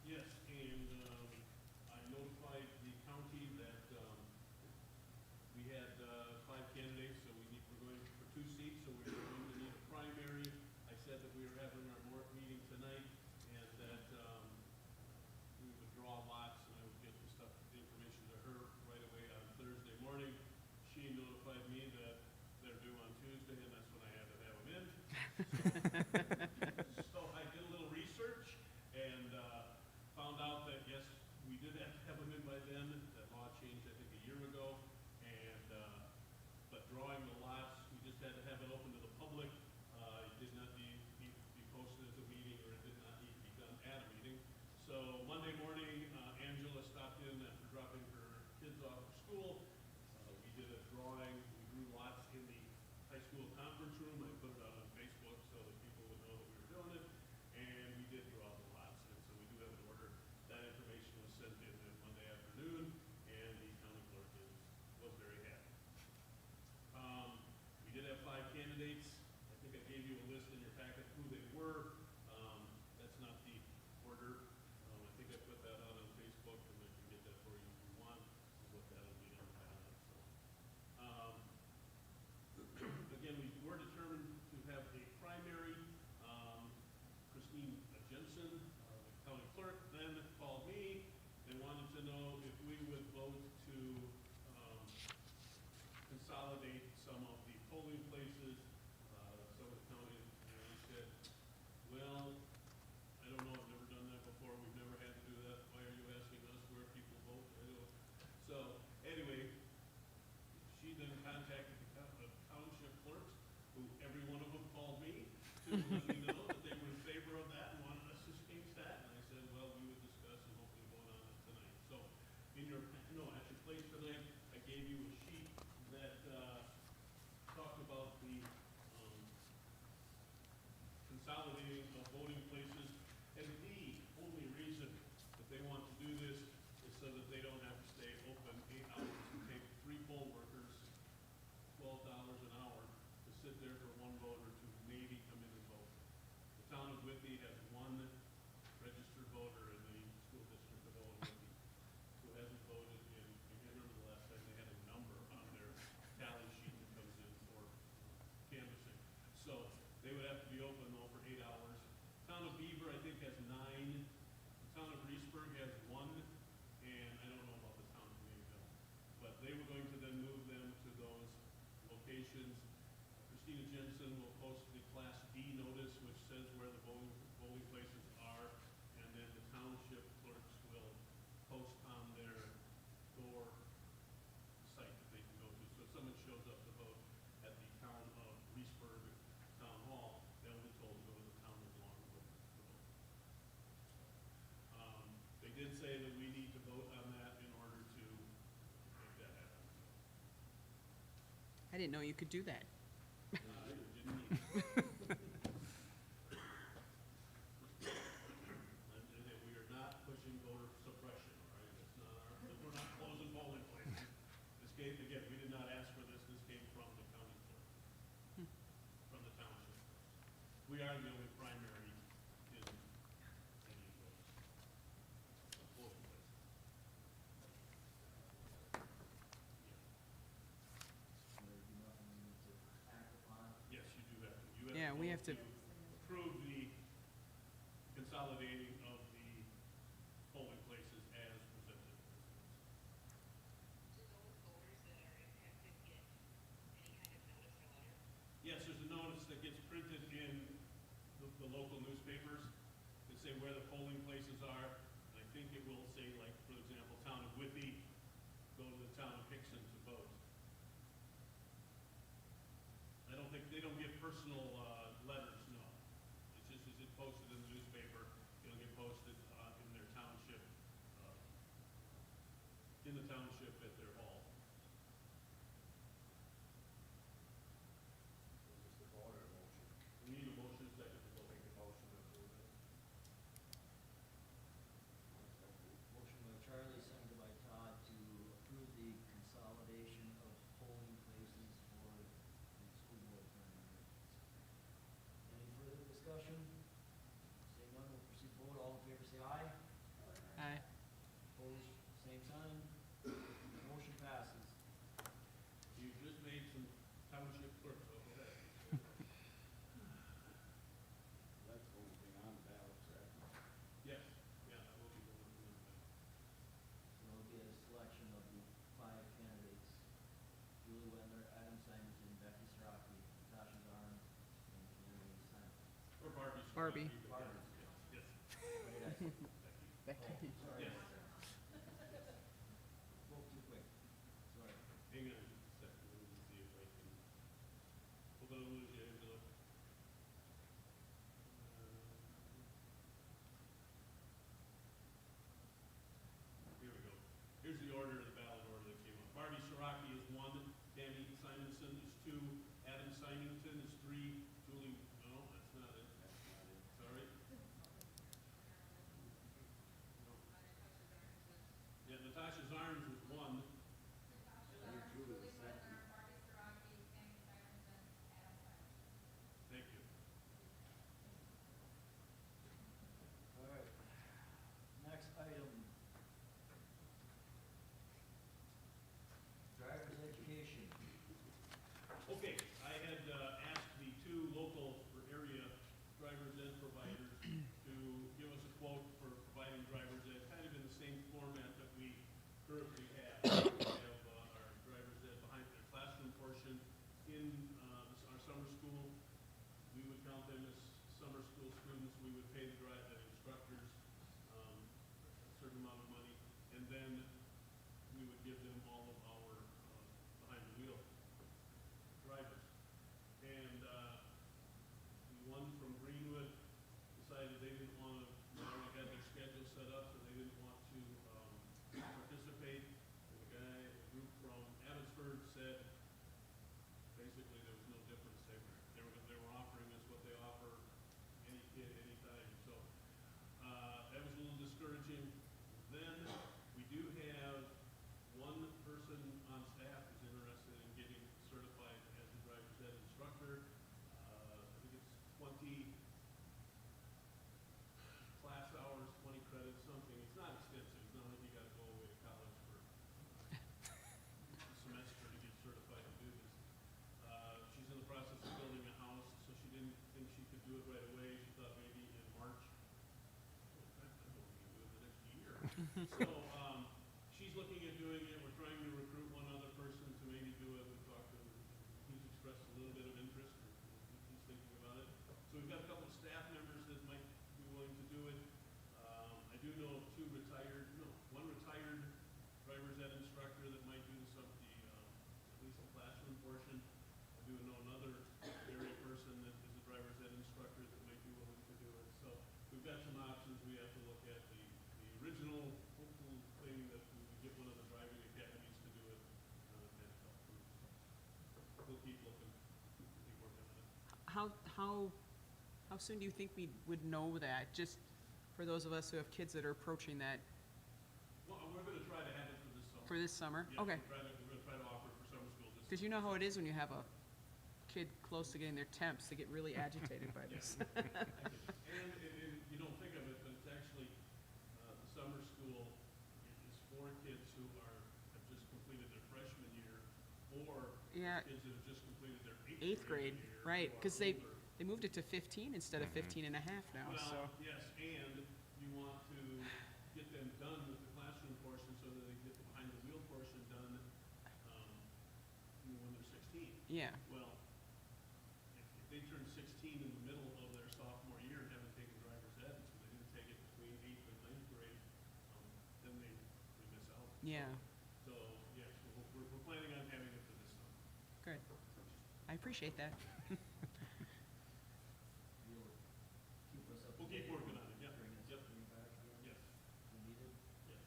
Yes, and I notified the county that we had 5 candidates, so we're going for 2 seats, so we're going to need a primary. I said that we were having our meeting tonight, and that we would draw lots, and I would get the So I did a little research and found out that, yes, we did have to have them in by then. That law changed, I think, a year ago. And, but drawing the lots, we just had to have it open to the public. It did not need to be posted as a meeting, or it did not need to be done at a meeting. So Monday morning, Angela stopped in after dropping her kids off for school. We did a drawing, we drew lots in the high school conference room. I put it out on Facebook so that people would know that we were doing it. And we did draw the lots, and so we do have an order. That information was sent in Monday afternoon, and the county clerk was very happy. We did have 5 candidates. I think I gave you a list in your packet who they were. That's not the order. I think I put that out on Facebook, and I can get that for you if you want, what that'll be on the ballot. So, again, we were determined to have a primary. Christine Jensen, the county clerk, then called me and wanted to know if we would vote to consolidate some of the polling places, some of the counties. And I said, well, I don't know, I've never done that before, we've never had to do that. Why are you asking us where people vote? So, anyway, she then contacted the township clerks, who every one of them called me to let me know that they were in favor of that and wanted us to change that. And I said, well, we would discuss and hopefully vote on it tonight. So, at your place tonight, I gave you a sheet that talked about the consolidating of voting places. And the only reason that they want to do this is so that they don't have to stay open 8 hours and take 3 poll workers $12 an hour to sit there for one voter to maybe come in and vote. The town of Withee has 1 registered voter in the school district of Owen-Withee who hasn't voted in, I can't remember the last time they had a number on their tally sheet that comes in for canvassing. So they would have to be open though for 8 hours. Town of Beaver, I think, has 9. The town of Reesburg has 1, and I don't know about the town of Mayville. But they were going to then move them to those locations. Christina Jensen will post the Class D notice, which says where the polling places are, and then the township clerks will post on their door site that they can go to. So if someone shows up to vote at the town of Reesburg Town Hall, they'll be told to go to the town of Longwood to vote. They did say that we need to vote on that in order to make that happen. I didn't know you could do that. I didn't need it. And we are not pushing voter suppression, all right? That's not we're not closing polling places. This came, again, we did not ask for this. This came from the county clerk, from the township. We are the only primary in any of those polling places. So there'd be nothing we need to act upon. Yes, you do have to. You Yeah, we vote have to- approve the consolidating of the polling places as presented. Yes, there's a notice that gets printed in the local newspapers that say where the polling places are. And I think it will say, like, for example, town of Withee, go to the town of Hickson to vote. I don't think, they don't get personal letters, no. It's just, is it posted in the newspaper, it'll get posted in their township, in the township at their hall. Is this the vote or motion? We need a motion second to vote. Make a motion to approve it. Motion by Charlie, seconded by Todd to approve the consolidation of polling places for the school board primary. Any further discussion? Seeing none, we'll proceed to vote. All in favor, say aye. Aye. Opposed, same sign. Barbie. Yes. Becky. Yes. Spoke too quick. Sorry. Hang on just a second, let me see if I can, hold on, lose you, Angela. Here we go. Here's the order, the ballot order that came up. Barbie Siraki is 1, Tammy Simonson is 2, Adam Symington is 3, Julie, no, that's not it. Sorry. No. Yeah, Natasha Zarnes was 1. Thank you. All right. Next item. Driver's education. Okay, I had asked the 2 local or area driver's ed providers to give us a quote for providing driver's ed, kind of in the same format that we currently have. We have our driver's ed behind their classroom portion in our summer school. We would count them as summer school students. We would pay the instructors a certain amount of money, and then we would give them all of our behind the wheel drivers. And the one from Greenwood decided they didn't want to, they already had their schedule set up, so they didn't want to participate. And the guy, the group from Abbotsford said, basically there was no difference. They were offering us what they offer any kid, anytime. So that was a little discouraging. Then we do have one person on staff who's interested in getting certified as a driver's ed instructor. I think it's 20 class hours, 20 credits, something. It's not extensive. It's not like you got to go away to college for a semester to get certified to do this. She's in the process of building a house, so she didn't think she could do it right away. She thought maybe in March. I don't think we can do it the next year. So she's looking at doing it. We're trying to recruit one other person to maybe do it. We've talked to him. He's expressed a little bit of interest. He's thinking about it. So we've got a couple of staff members that might be willing to do it. I do know of one retired driver's ed instructor that might do at least the classroom portion. I do know another area person that is a driver's ed instructor that might be willing to do it. So we've got some options. We have to look at the original hopeful thing that we would get one of the driving academies to do it. We'll keep looking, keep working on it. How soon do you think we would know that? Just for those of us who have kids that are approaching that Well, we're going to try to have it for this summer. for this summer? Yeah, Okay. we're going to try to offer it for summer school this Because you know how it is when you have a kid close to getting their temps, they get really agitated by this. And you don't think of it, but it's actually, the summer school is for kids who have just completed their freshman year, or Yeah. kids that have just completed their Eighth grade, year, right, or because older. they moved it to 15 instead of 15 and a half now, so. Well, yes, and you want to get them done with the classroom portion so that they get the behind the wheel portion done, when they're 16. Yeah, Well, if they turn 16 in the middle of their sophomore year and haven't taken driver's ed, so they didn't take it between 8th and 9th grade, then they miss out. yeah, So, yes, we're planning on having it for this summer. good. I appreciate that. You'll keep us up to We'll keep date. working on it, yep, Bring us yep. back again Yes, if needed. yes.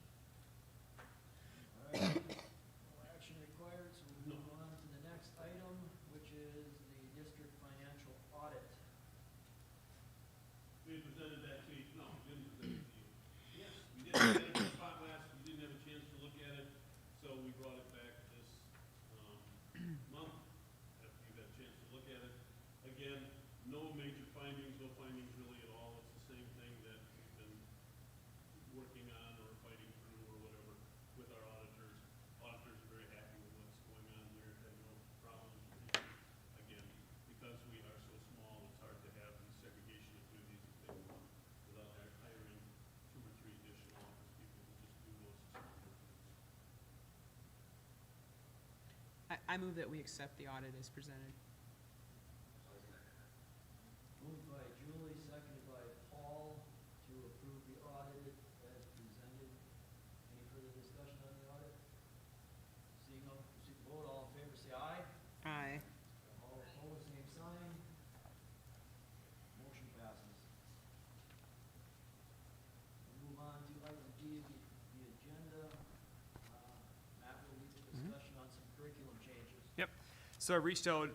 All right. No action required, so we'll No. move on to the next item, which is the district financial audit. We had presented that to you, no, we didn't present it to you. Yes, we did, we had it in the spot last, we didn't have a chance to look at it, so we brought it back this, month, after you've had a chance to look at it. Again, no major findings, no findings really at all, it's the same thing that we've been working on or fighting through or whatever with our auditors. Auditors are very happy with what's going on here, had no problems or issues. Again, because we are so small, it's hard to have the segregation of duties if they want, without hiring 2 or 3 additional office people to just do those small things. I move that we accept the audit as presented. Moved by Julie, seconded by Yep. So I reached out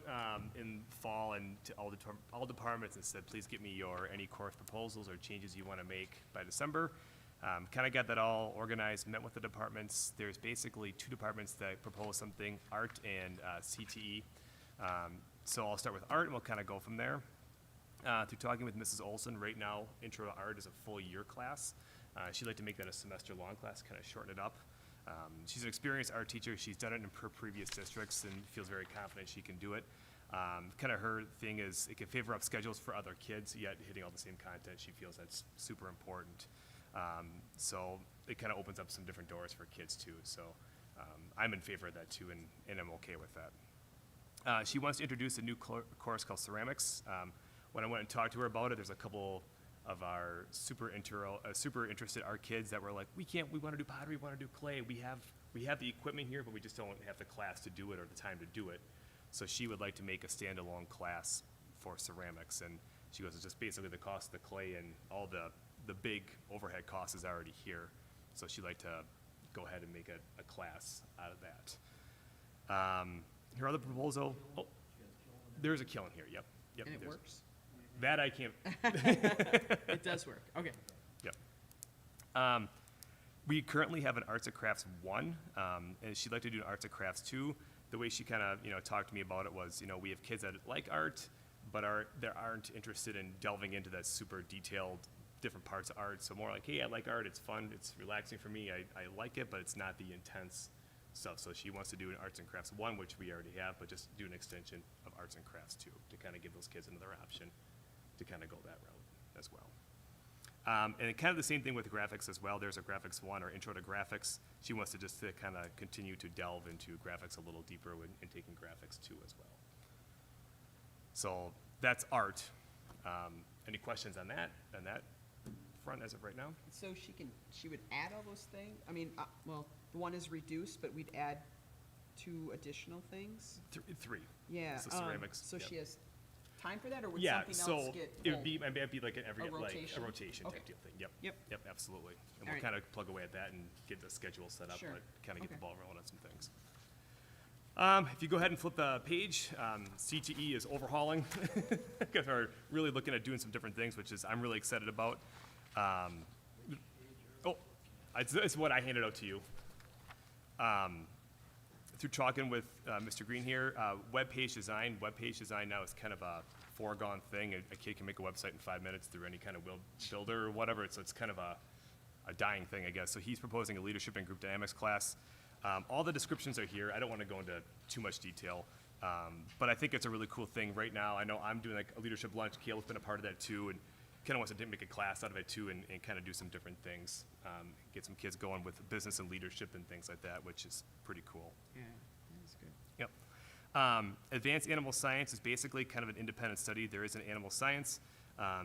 in fall and to all departments and said, please get me any course proposals or changes you want to make by December. Kind of got that all organized, met with the departments. There's basically 2 departments that propose something, art and CTE. So I'll start with art and we'll kind of go from there. Through talking with Mrs. Olson, right now, Intro to Art is a full year class. She'd like to make that a semester-long class, kind of shorten it up. She's an experienced art teacher. She's done it in her previous districts and feels very confident she can do it. Kind of her thing is it can favor up schedules for other kids, yet hitting all the same content. She feels that's super important. So it kind of opens up some different doors for kids too. So I'm in favor of that too, and I'm okay with that. She wants to introduce a new course called ceramics. When I went and talked to her about it, there's a couple of our super interested art kids that were like, we want to do pottery, we want to do clay. We have the equipment here, but we just don't have the class to do it or the time to do it. So she would like to make a standalone class for ceramics. And she goes, it's just basically the cost of the clay and all the big overhead cost is already here. So she'd like to go ahead and make a class out of that. Her other proposal, there's a kiln here, yep. And it there's- works? That I can't, It does work, okay. yep. We currently have an Arts and Crafts 1, and she'd like to do an Arts and Crafts 2. The way she kind of, talked to me about it was, we have kids that like art, but that aren't interested in delving into that super detailed different parts of art. So more like, hey, I like art, it's fun, it's relaxing for me, I like it, but it's not the intense stuff. So she wants to do an Arts and Crafts 1, which we already have, but just do an extension of Arts and Crafts 2 to kind of give those kids another option to kind of go that route as well. And kind of the same thing with graphics as well. There's a graphics 1 or intro to graphics. She wants to just kind of continue to delve into graphics a little deeper and taking graphics 2 as well. So that's art. Any questions on that front as of right now? So she would add all those things? I mean, well, the one is reduced, but we'd add 2 additional things? 3. Yeah. So ceramics. So yep. she has time for that, or would Yeah, something so else get it would pulled? be, it'd be like a rotation? rotation type Okay. deal thing. Yep. Yep. Absolutely. And All we'll right. kind of plug away at that and get the schedule set up, Sure. but kind of get the Okay. ball rolling on some things. If you go ahead and flip the page, CTE is overhauling. Because we're really looking at doing some different things, which is I'm really excited about. It's what I handed out to you. Through talking with Mr. Green here, web page design now is kind of a foregone thing. A kid can make a website in 5 minutes through any kind of builder or whatever. So it's kind of a dying thing, I guess. So he's proposing a leadership and group dynamics class. All the descriptions are here. I don't want to go into too much detail, but I think it's a really cool thing right now. I know I'm doing like a leadership lunch. Caleb's been a part of that too, and kind of wants to make a class out of it too, and kind of do some different things. Get some kids going with business and leadership and things like that, which is pretty cool. Yeah, that's good. Yep. Advanced animal science is basically kind of an independent study. There is an animal science.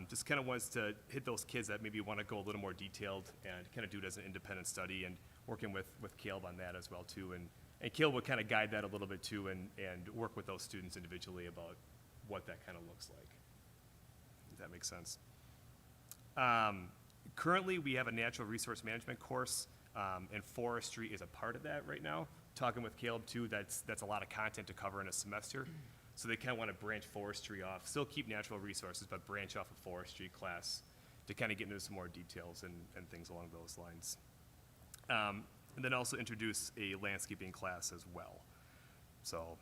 Just kind of wants to hit those kids that maybe want to go a little more detailed and kind of do it as an independent study, and working with Caleb on that as well too. And Caleb would kind of guide that a little bit too, and work with those students individually about what that kind of looks like. If that makes sense. Currently, we have a natural resource management course, and forestry is a part of that right now. Talking with Caleb too, that's a lot of content to cover in a semester. So they kind of want to branch forestry off, still keep natural resources, but branch off a forestry class to kind of get into some more details and things along those lines. And then also introduce a landscaping class as well. So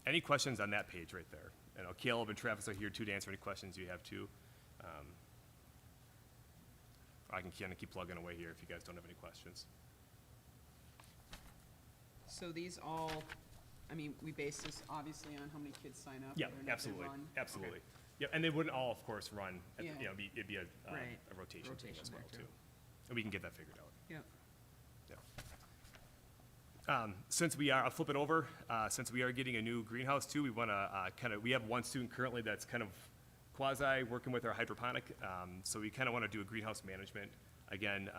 any questions on that page right there? I know Caleb and Travis are here too to answer any questions you have too. I can kind of keep plugging away here if you guys don't have any questions. So these all, I mean, we base this obviously on how many kids sign up? Yeah, whether or not they absolutely, run? absolutely. Yeah, and they wouldn't all, of course, run. Yeah. It'd be a Right. rotation thing Rotation as well there, too, too. and we can get that figured out. Yep. Yeah. Since we are, I'll flip it over. Since we are getting a new greenhouse too, we want to we have one student currently that's kind of quasi working with our hydroponic. So we kind of want to do a greenhouse management. Again,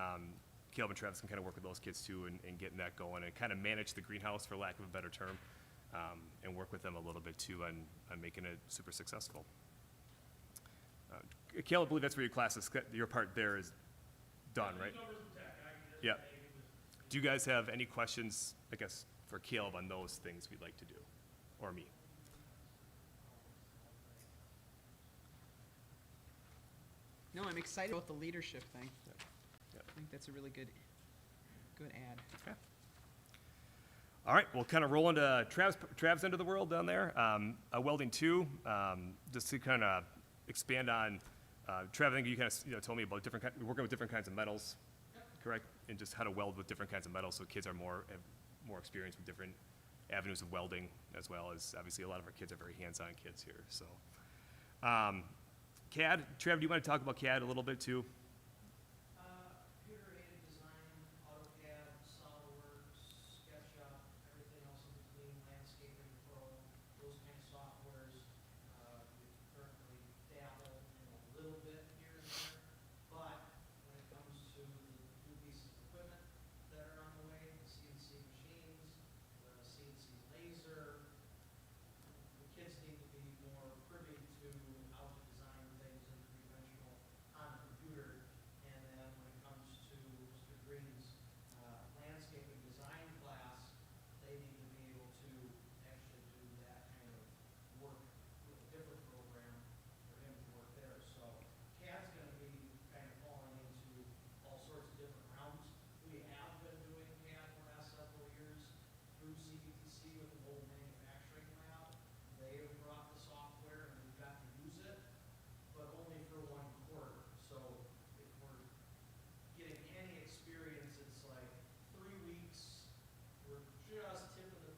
Caleb and Travis can kind of work with those kids too and getting that going and kind of manage the greenhouse, for lack of a better term, and work with them a little bit too on making it super successful. Caleb, I believe that's where your class is, your part there is done, right? Yeah. Do you guys have any questions, I guess, for Caleb on those things we'd like to do, or me. No, I'm excited about the leadership thing. Yep. I think that's a really good ad. Okay. All right, we'll kind of roll into Trav's end of the world down there. Welding 2, just to kind of expand on, Trav, I think you kind of told me about working with different kinds of metals, correct? And just how to weld with different kinds of metals so kids have more experience with different avenues of welding, as well as obviously a lot of our kids are very hands-on kids here. So, CAD, Trav, do you want to talk about CAD a little bit too? Computer-aided design, AutoCAD, SolidWorks, SketchUp, everything else in between, Landscaping Pro, those kind of softwares. We currently dabble in a little bit here and there, but when it comes to the new pieces of equipment that are on the way, the CNC machines, the CNC laser, the kids need to be more privy to how to design things in three-dimensional on a computer. And then when it comes to Mr. Green's landscaping design class, they need to be able to actually do that kind of work with a different program for him to work there. So CAD's going to be kind of falling into all sorts of different realms. We have been doing CAD the last several years through CBTC with the mobile manufacturing lab. They have brought the software and we've got to use it, but only for 1 quarter. So if we're getting any experience, it's like 3 weeks. We're just tipping the,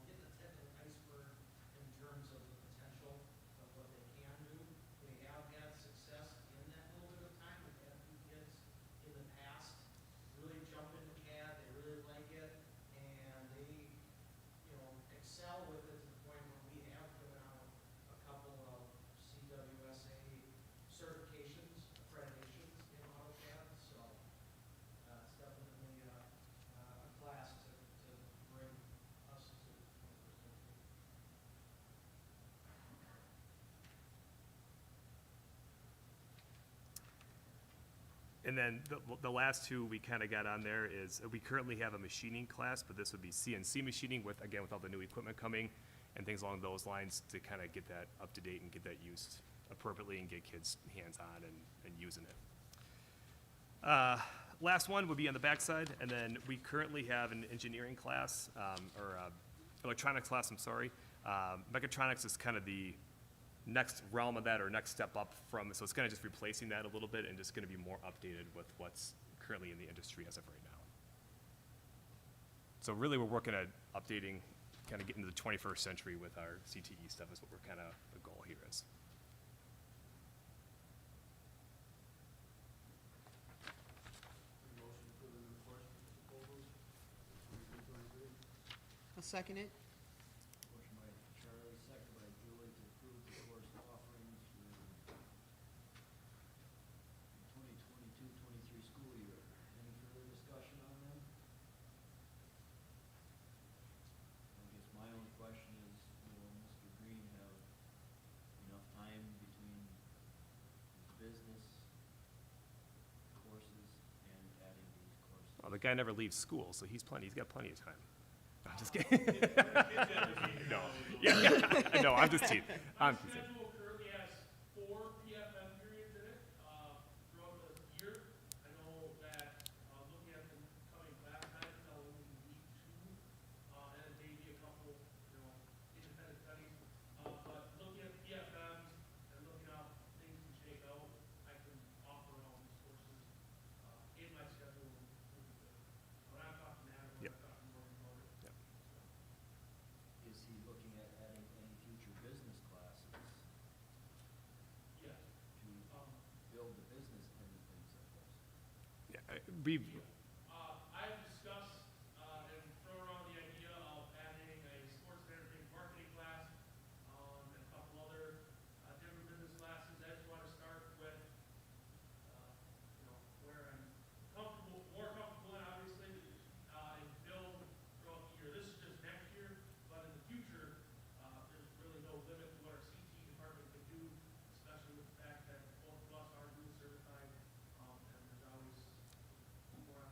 getting the tip of the iceberg in terms of the potential of what they can do. We have had success in that little bit of time. We've had a few kids in the past really jump into CAD. They really like it, and they excel with it to the point where we have given out a couple of CWSA certifications, accreditations in AutoCAD. So it's definitely a class to bring us to 21st century. And then the last 2 we kind of got on there is, we currently have a machining class, but this would be CNC machining with all the new equipment coming and things along those lines to kind of get that up to date and get that used appropriately and get kids hands-on and using it. Last one would be on the backside, and then we currently have an engineering class, or electronics class, I'm sorry. Mechatronics is kind of the next realm of that, or next step up from, so it's kind of just replacing that a little bit and just going to be more updated with what's currently in the industry as of right now. So really we're working at updating, kind of getting to the 21st century with our CTE stuff is what we're kind of, the goal here is. Motion for the request proposals, 22-23. I'll second it. Motion by Charlie, second by Julie to approve the course offerings for 2022-23 school year. Any further discussion on them? I guess my only question is, will Mr. Green have enough time between his business courses and adding these courses? Well, the guy never leaves school, so he's got plenty of time. No, I'm just kidding. No, yeah, no, I'm just teasing. I'm teasing. Schedule currently has 4 PFM periods in it throughout the year. I know that looking at the coming class times, I'll only be week 2, and maybe a couple, independent studies. But looking at the PFMs and looking how things can shake out, I can offer all these courses in my schedule. When I'm talking to Adam, when I'm talking more about it. Yep. Is he looking at adding any future business classes Yeah. to build the business into things like this? Yeah, we've, I've discussed and thrown around the idea of adding a sports and entertainment marketing class and a couple other different business classes. I just want to start with, where I'm more comfortable in, obviously, and build throughout the year. This is just next year, but in the future, there's really no limit to what our CT department can do, especially with the fact that both of us are dual certified, and there's always more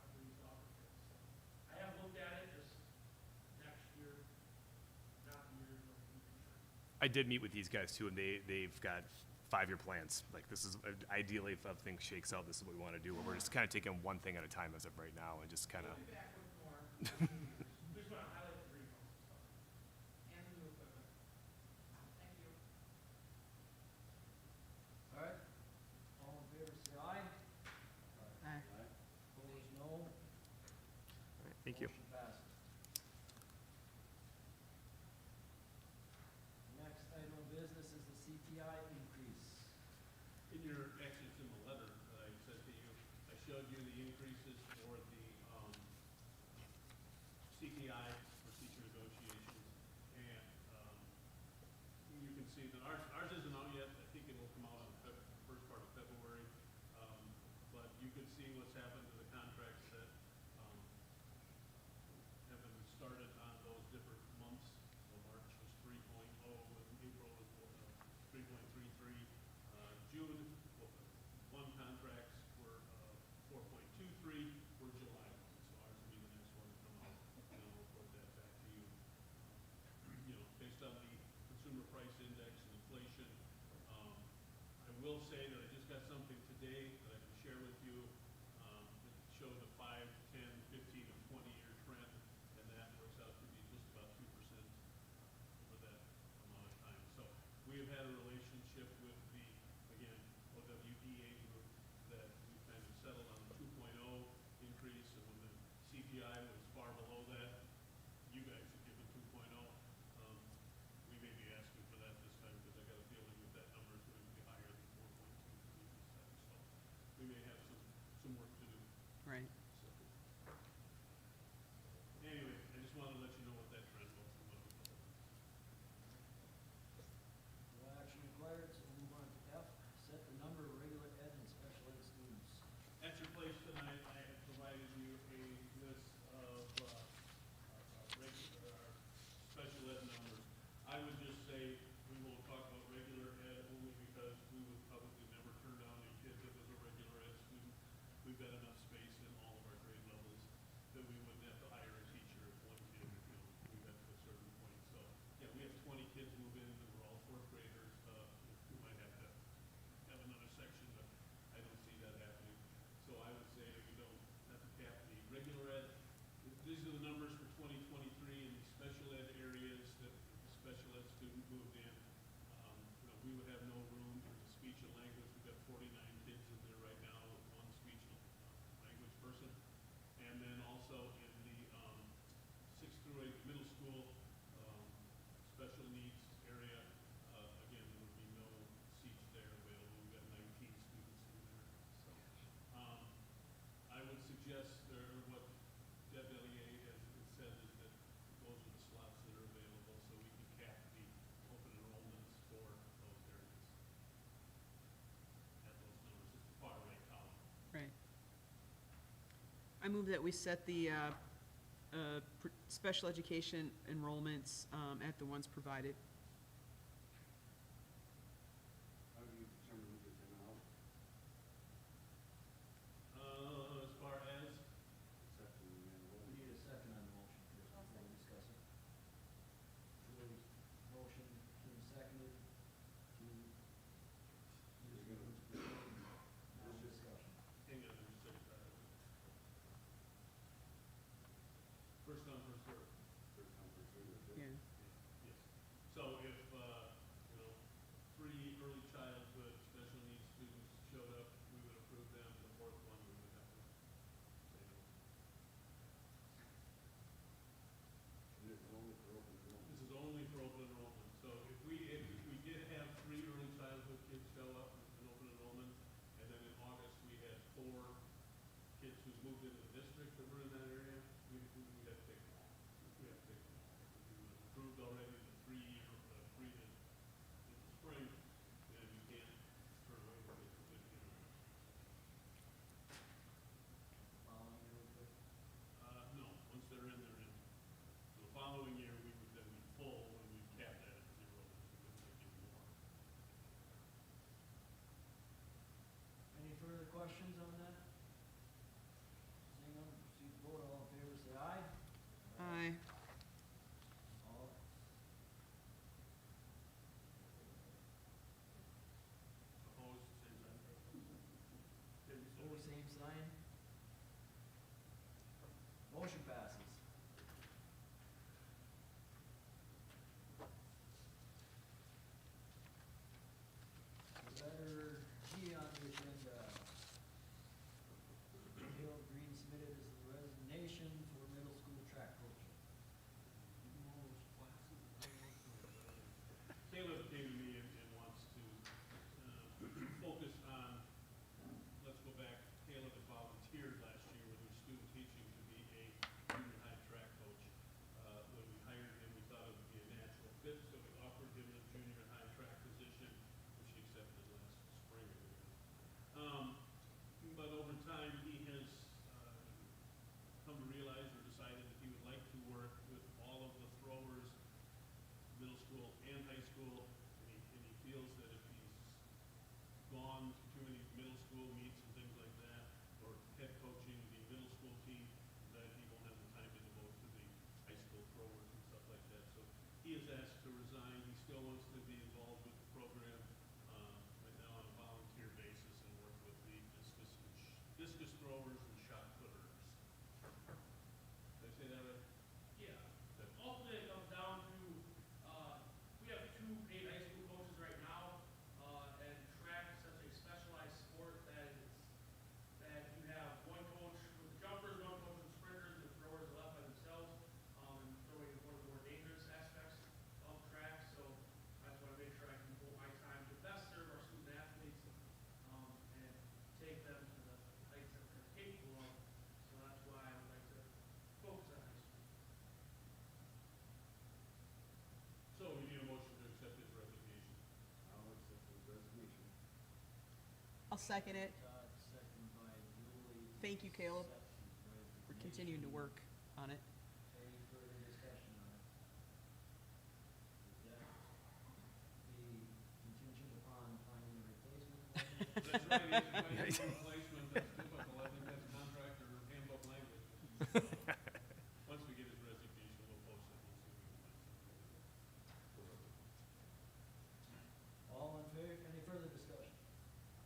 I did meet with these guys too, and they've got 5-year plans. Like, this is ideally, if everything shakes out, this is what we want to do. But we're just kind of taking one thing at a time as of right now, and just kind of. We'll be back with more. Just want to highlight the green belt stuff and the new equipment. Thank you. All right, all in favor, say aye. Aye. Opposed, no. Thank you. Motion passes. Next item of business is the CPI increase. In your, actually, it's in the letter that I sent to you, I showed you the increases for the, CPI for teacher negotiations. And, you can see that ours isn't out yet. I think it will come out on the first part of February. But you can see what's happened to the contracts that, have been started on those different months. So March was 3.0, and April was 3.33. June, one contracts were 4.23, were July one. So ours will be the next one to come out, and I'll report that back to you. You know, based on the consumer price index and inflation. I will say that I just got something today that I can share with you, that shows a 5, 10, 15, and 20-year trend, and that works out to be just about 2% over that amount of time. So we have had a relationship with the, again, OWEA group, that we kind of settled on a 2.0 increase, and when the CPI was far below that, you guys have given 2.0. We may be asking for that this time, because I got a feeling that that number is going to be higher than 4.23 this time. So we may have some work to do. Right. So, anyway, I just wanted to let you know what that trend was. and what it was. No action required, so we'll move on to F, set the number of regular ed and special ed students. At your place tonight, I have provided you a list of regular, special ed numbers. I would just say we won't talk about regular ed only because we would probably never turn down a kid that was a regular ed student. We've got enough space in all of our grade levels that we wouldn't have to hire a teacher if one kid, we got to a certain point. So, yeah, we have 20 kids move in, and we're all 4th graders. We might have to have another section, but I don't see that happening. So I would say that we don't have to cap the regular ed. These are the numbers for 2023 in the special ed areas that the special ed student moved in. We would have no room in the speech and language. We've got 49 kids in there right now with one speech and language person. And then also in the 6th through 8th middle school special needs area, again, there would be no seats there available. We've got 19 students in there. So I would suggest, or what Deb Ellier has said, is that those are the slots that are available, so we can cap the open enrollments for those areas. At those numbers, it's the far right column. Right. I move that we set the special education enrollments at the ones provided. How do you determine who gets in and out? As far as, Accepting the We enrollment? need a second on the motion first before we discuss it. Julie's motion, Kim seconded to use the rooms for now discussion. hang on, there's 6. First come, first served. First come, first served, that's it? Yeah. Yes. So if, 3 early childhood special needs students showed up, we would approve them. The 4th one, we would have to say no. And this is only for open enrollment? This is only for open enrollment. So if we did have 3 early childhood kids show up in open enrollment, and then in August we had 4 kids who moved into the district that were in that area, we'd have to take them all. We have to take them all. We approved already the 3-year, 3 in the spring, and you can't turn away the kids who didn't get them. Following you real quick. No, once they're in, they're in. So the following year, we would then be full when we capped that at 0, because we couldn't take any more. Any further questions on that? Seeing none, proceed to vote, all in school and high school, and he feels that if he's gone to too many middle school meets and things like that, or head coaching the middle school team, that he won't have the time to devote to the high school throwers and stuff like that. So he is asked to resign. He still wants to be involved with the program, right now on a volunteer basis, and work with the discus throwers and shot putters. Did I say that right? Yeah, ultimately it comes down to, we have 2 paid high school coaches right now, and track is such a specialized sport that you have one coach with the jumpers, one coach with sprinters, and the throwers are left by themselves. And throwing is one of the more dangerous aspects of track, so I just want to make sure I can devote my time to best serve our student athletes, and take them to the heights that they're capable of. So that's why I would like to focus on high school. So we need a motion to accept his resignation. I'll accept his resignation. I'll second it. Todd, second by Julie. Thank you, Caleb. Accept his We're continuing to resignation. work on it. Any further discussion on it? Would that be contingent upon finding a replacement? That's right, he's a replacement, that's typical, I think that's contractor handbook language. Once we get his resignation, we'll post it, we'll see if we can find something. All in favor, any further discussion?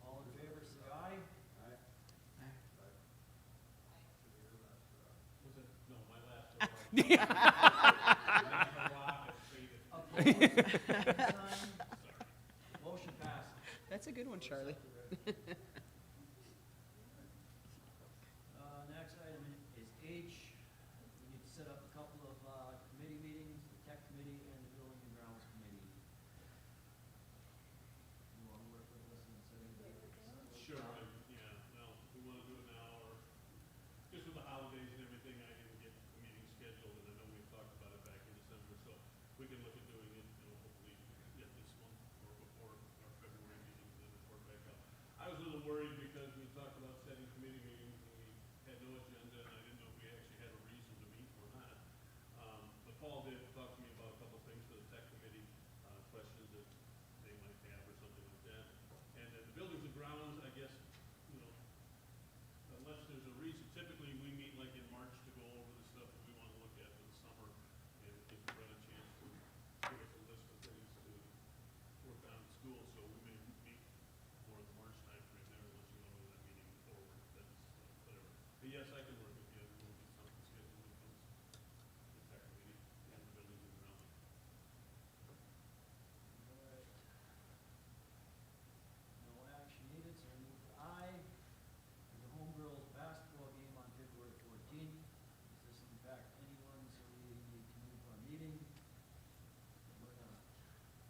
All in favor, say aye. Aye. Was it, no, my last. Never walk, it's faded. Opposed? Sign. Motion passes. That's a good one, Charlie. Next item is H. We need to set up a couple of committee meetings, the tech committee and the building and grounds committee. You want to work with us in setting dates? Sure, yeah, well, we wanna do it now, or, just with the holidays and everything, I didn't get the meeting scheduled, and I know we talked about it back in December, so we can look at doing it, hopefully, get this month, or before our February meeting, and then report back up. I was a little worried because we talked about setting committee meetings, and we had no agenda, and I didn't know if we actually had a reason to meet or not. But Paul did talk to me about a couple of things for the tech committee, questions that they might have or something like that. And then the buildings and grounds, I guess, unless there's a reason, typically we meet like in March to go over the stuff that we want to look at for the summer, and give Brett a chance to give us a list of things to work on in school, so we may meet more in the March timeframe there, unless you want to move that meeting forward, that's whatever. But yes, I can work with you, and we'll get something scheduled when it comes to the tech committee and the buildings and grounds. Alright. No action needed, so I move to I. The home girls basketball game on February 14th. Does this impact anyone, so we need to move our meeting? Or not?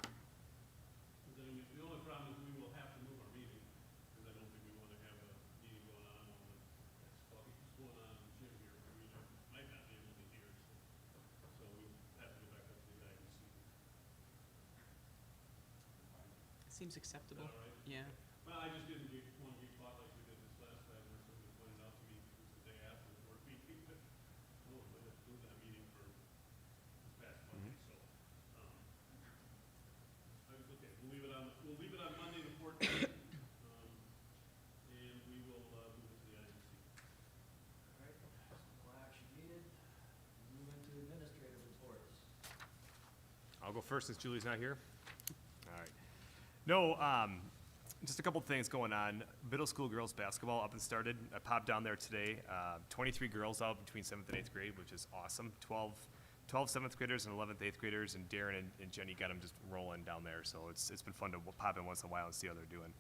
But then the only problem is we will have to move our meeting, because I don't think we want to have a meeting going on while the basketball game's going on in the gym here, where we might not be able to hear, so we have to go back up to the IBC. Seems acceptable. Is that all right? Yeah. Well, I just didn't want to get caught like we did this last time, where somebody pointed out to me it was the day after the board meeting, that, oh, we have to do that meeting for this past Monday, so, okay, we'll leave it on Monday the 14th, and we will, move it to the IBC. Alright, no action needed. Move into administrative reports. I'll go first since Julie's not here. All right. No, just a couple things going on. Middle school girls basketball up and started. I popped down there today. 23 girls out between 7th and 8th grade, which is awesome. 12 7th graders and 11th, 8th graders, and Darren and Jenny got them just rolling down there. So it's been fun to pop in once in a while and see how they're doing.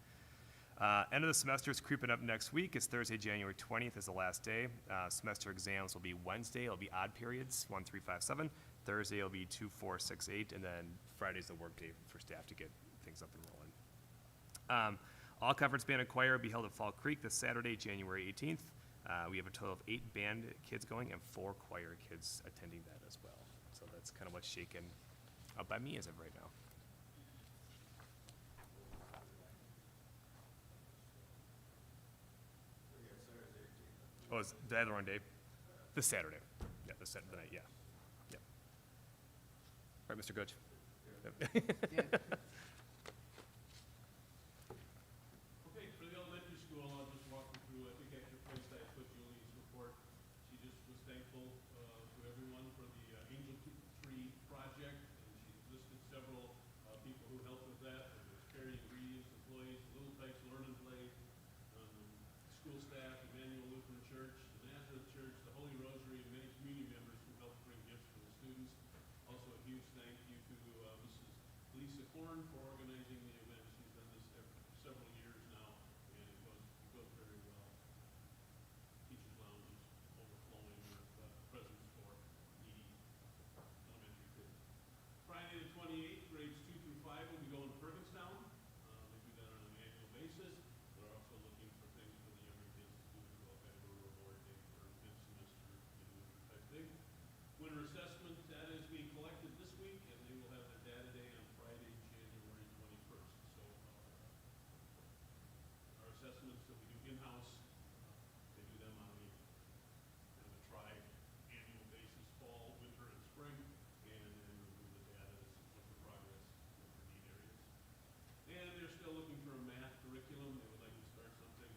End of the semester is creeping up next week. It's Thursday, January 20th is the last day. Semester exams will be Wednesday. It'll be odd periods, 1, 3, 5, 7. Thursday it'll be 2, 4, 6, 8, and then Friday's the work day for staff to get things up and rolling. All conference band and choir will be held at Fall Creek this Saturday, January 18th. We have a total of 8 band kids going and 4 choir kids attending that as well. So that's kind of what's shaken up by me as of right now. Oh, is that the wrong day? This Saturday. Yeah, this Saturday night, yeah. Yeah. All right, Mr. Coach. Yeah, Yeah. Okay, for the elementary school, I'll just walk you through, I think at your place I put Julie's report. She just was thankful to everyone for the Angel Tree project, and she listed several people who helped with that. It was Perry Ingredients employees, Little Tykes Learn and Play, school staff, Emmanuel Lutheran Church, the Nazareth Church, the Holy Rosary, and many community members who helped bring gifts for the students. Also a huge thank you to Mrs. Lisa Korn for organizing the event. She's done this several years now, and it goes very well. Teachers' lounge is overflowing with presents for needy elementary kids. Friday the 28th, grades 2 through 5 will be going to Perkinstown. They do that on an annual basis. They're also looking for things for the younger kids to do as well, kind of a reward day for mid-semester type thing. Winter assessment data is being collected this week, and they will have their data day on Friday, January 21st. So our assessments that we do in-house, they do them on a kind of a tri-annual basis, fall, winter, and spring, and then we do the data to look for progress for need areas. And they're still looking for a math curriculum. They would like to start something,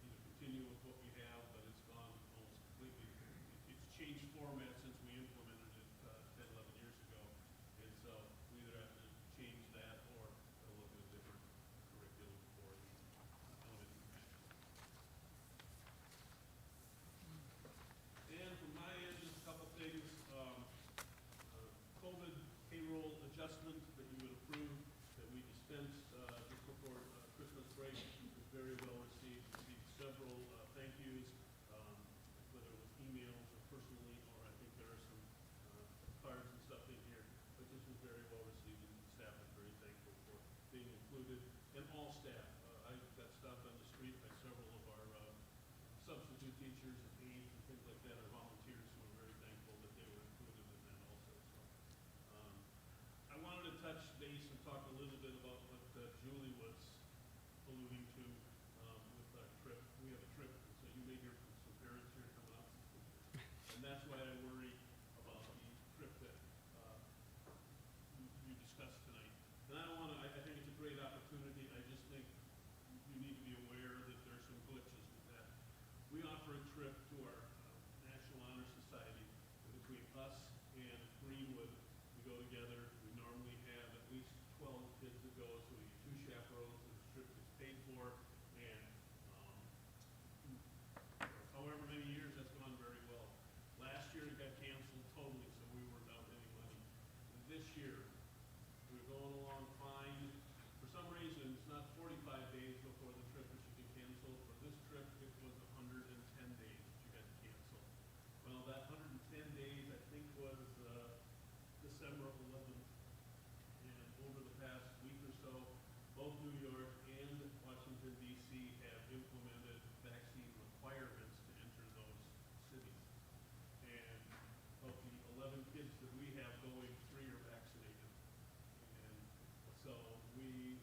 either continue with what we have, but it's gone almost completely. It's changed format since we implemented it 10, 11 years ago. And so we either have to change that or look at a different curriculum for the elementary math. And from my end, just a couple things. COVID payroll adjustment that you would approve that we dispensed just before Christmas break was very well received. Received several thank yous, whether it was emails or personally, or I think there are some cards and stuff in here. But this was very well received, and staff is very thankful for being included. And all staff. I got stopped on the street by several of our substitute teachers and aides and things like that, our volunteers, who are very thankful that they were included in that also. So I wanted to touch base and talk a little bit about what Julie was alluding to with our trip. We have a trip, so you may hear from some parents here coming up. And that's why I worry about the trip that you discussed tonight. And I don't want to, I think it's a great opportunity. I just think you need to be aware that there's some glitches with that. We offer a trip to our National Honor Society between us and Greenwood. We go together. We normally have at least 12 kids that go, so we get 2 chaperones, and the trip is paid for. And however many years, that's gone very well. Last year it got canceled totally, so we weren't out any money. This year, we're going along fine. For some reason, it's not 45 days before the trip that you can cancel. For this trip, it was 110 days that you had to cancel. Well, that 110 days, I think, was December 11th. And over the past week or so, both New York and Washington, D.C. have implemented vaccine requirements to enter those cities. And of the 11 kids that we have going, 3 are vaccinated. And so we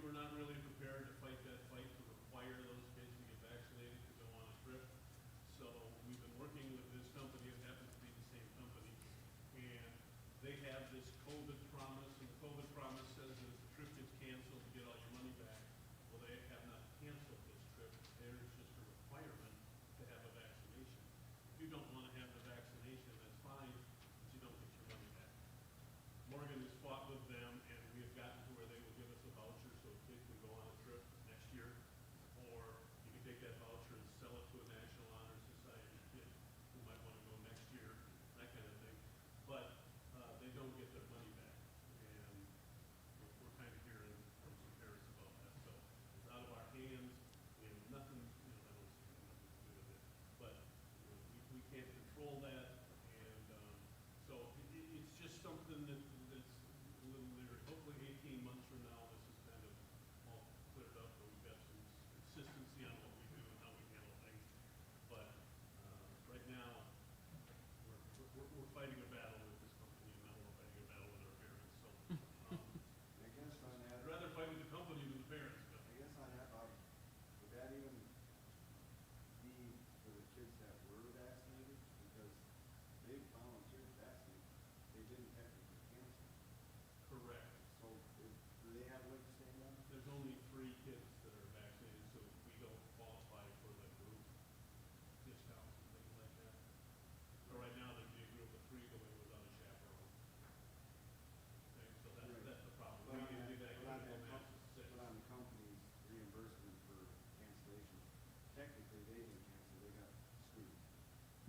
were not really prepared to fight that fight to require those kids to get vaccinated to go on a trip. So we've been working with this company. It happens to be the same company. And they have this COVID promise, and the COVID promise says that if the trip gets canceled, you get all your money back. Well, they have not canceled this trip. There's just a requirement to have a vaccination. If you don't want to have the vaccination, that's fine, but you don't get your money back. Morgan has fought with them, and we have gotten to where they will give us a voucher so a kid can go on a trip next year, or you can take that voucher and sell it to a National Honor Society kid who might want to go next year, that kind of thing. But they don't get their money back.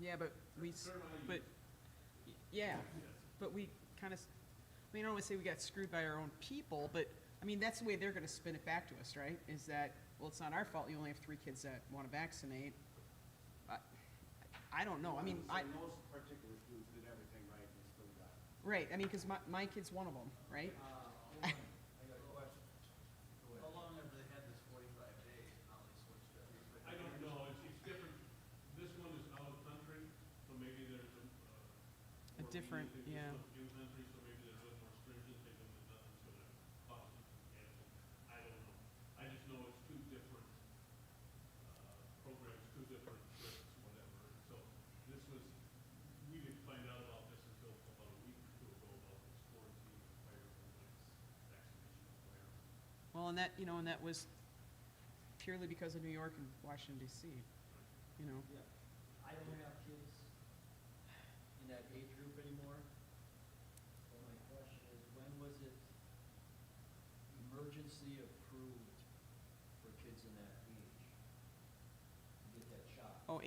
Yeah, but yeah, but we kind of, I mean, I don't want to say we got screwed by our own people, but, I mean, that's the way they're gonna spin it back to us, right? Is that, well, it's not our fault, you only have 3 kids that wanna vaccinate. I don't know, I mean, So those particular schools did everything right and still got it. right, I mean, cause my kid's one of them, right? I got a question. How long have they had this 45 days, and now they switched it? I don't know, it's different, this one is out of country, so maybe there's a. A more different, lenient thing. yeah. This one's in country, so maybe they're a little more stringent, they know that nothing's gonna cause them to cancel. I don't know. I just know it's 2 different, programs, 2 different trips, whatever. So this was, we didn't find out about this until about a week or 2 ago about this quarantine requirement, vaccination requirement. Well, and that, you know, and that was purely because of New York and Washington DC, you know? Yeah. I don't have kids in that age group anymore. But my question is, when was it emergency approved for kids in that age to get that shot? Oh,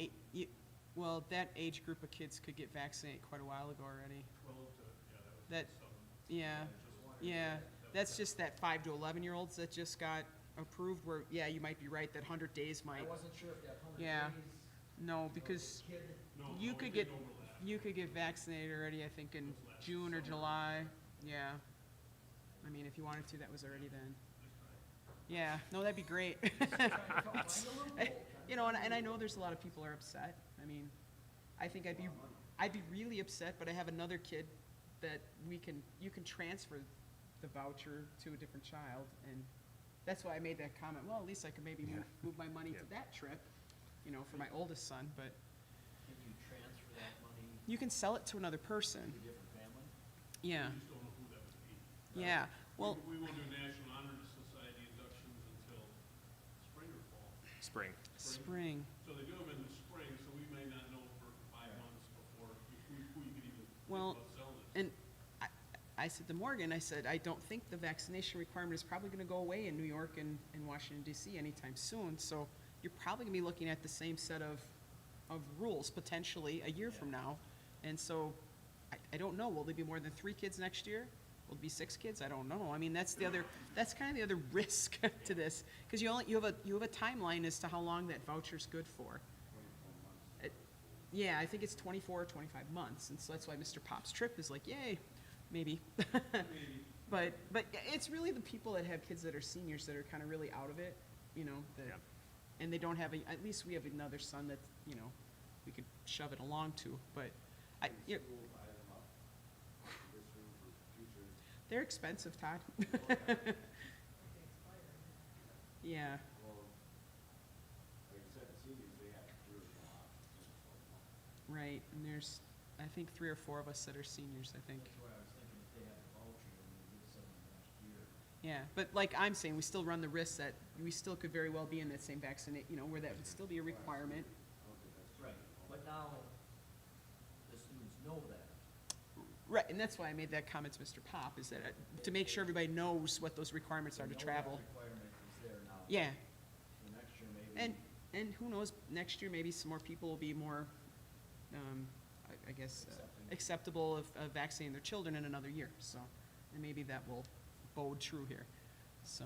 well, that age group of kids could get vaccinated quite a while ago already. 12 to, yeah, That, that was some. yeah, yeah, that's just that 5 to 11-year-olds that just got approved where, yeah, you might be right, that 100 days might, I wasn't sure if that 100 Yeah. days. no, because Kid, No, you no, could it get, didn't overlap. you could get vaccinated already, I think, in Those last June or summer. July, yeah. I mean, if you wanted to, that was already then. Yeah, no, that'd be great. You know, and I know there's a lot of people are upset. I mean, I think I'd be really upset, but I have another kid that you can transfer the voucher to a different child, and that's why I made that comment. Well, at least I could maybe move my money to that trip, you know, for my oldest son, but can you transfer that money you can sell it to another person. to a different family? Yeah, We just don't know who that would be. yeah, well, We won't do National Honor Society inductions until spring or fall. Spring. spring. So they do them in the spring, so we may not know for 5 months before who you could even think Well, about selling it. And I said to Morgan, I said, I don't think the vaccination requirement is probably gonna go away in New York and Washington DC anytime soon, so you're probably gonna be looking at the same set of rules potentially a year from now. And so, I don't know, will there be more than 3 kids next year? Will it be 6 kids? I don't know. I mean, that's kind of the other risk to this, because you have a timeline as to how long that voucher's good for. Yeah, I think it's 24 or 25 months, and so that's why Mr. Pop's trip is like, yay, maybe. But it's really the people that have kids that are seniors that are kind of really out of it, you know, that, Yeah. and they don't have at least we have another son that, you know, we could shove it along to, but School buy them up in this room for future. they're expensive, Todd. Yeah, Well, like I said, the seniors, they have really no options. right, and there's, I think 3 or 4 of us that are seniors, I think. That's why I was thinking if they had a voucher, then we get some next year. Yeah, but like I'm saying, we still run the risk that we still could very well be in that same vaccinate, you know, where that would still be a requirement. Right, but now the students know that. Right, and that's why I made that comment to Mr. Pop, is that to make sure everybody knows what those requirements are to They know travel. that requirement is there now. Yeah, So next year maybe. and who knows, next year maybe some more people will be more, I guess, acceptable of vaccinating their children in another year, so, and maybe that will bode true here, so.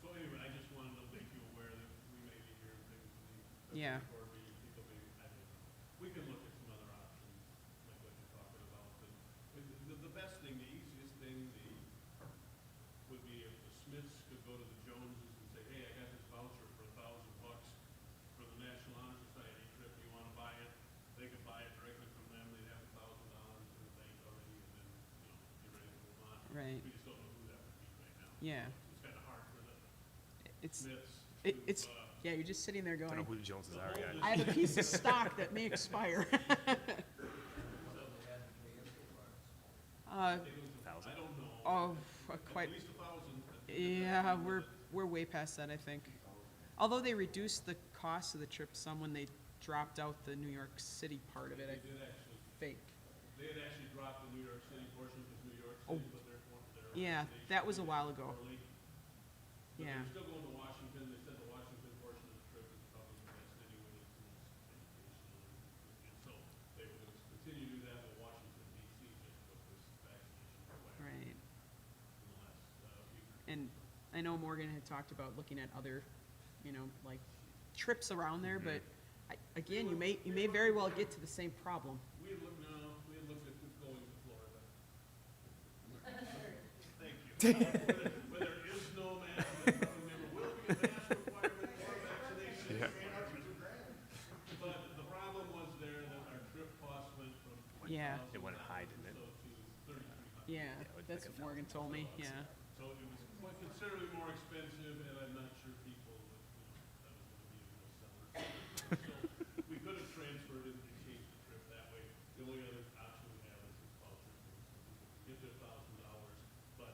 So anyway, I just wanted to make you aware that we may be hearing things in the Yeah. board meeting, people may, I don't know. We can look at some other options, like what you're talking about. And the best thing, the easiest thing, would be if the Smiths could go to the Joneses and say, hey, I got this voucher for $1,000 for the National Honor Society trip, you wanna buy it? They could buy it directly from them, they'd have $1,000 in the bank already, and then, you know, be ready to move on. Right. We just don't know who that would be right now. Yeah. It's kinda hard for the It's, Smiths it's, to, yeah, you're just sitting there Don't know going, who the Joneses are yet. I have a piece of stock that may expire. I don't know. Oh, quite, At least 1,000. yeah, we're way past that, I think. Although they reduced the cost of the trip some when they dropped out the New York City part of it, They I did actually, think. they had actually dropped the New York City portion because New York Oh. City put their Yeah, vaccination that was a while ago. early. But Yeah. they're still going to Washington. They said the Washington portion of the trip is probably the best anyway. It's the most educational. And I know Morgan had talked about looking at other, you know, like trips around there, but again, you may very well get to the same problem. We had looked at going to Florida. Thank you. Where there is no mask, there probably never will be a mask requirement or vaccination. Yeah. But the problem was there that our trip cost went from Yeah. It went high, didn't it? so to 3,300. Yeah, it was that's like what Morgan told me, yeah. So it was quite considerably more expensive, and I'm not sure people, would, that was gonna be a real seller. So we could have transferred it and changed the trip that way. The only other option we have is this voucher thing, so we could get to $1,000, but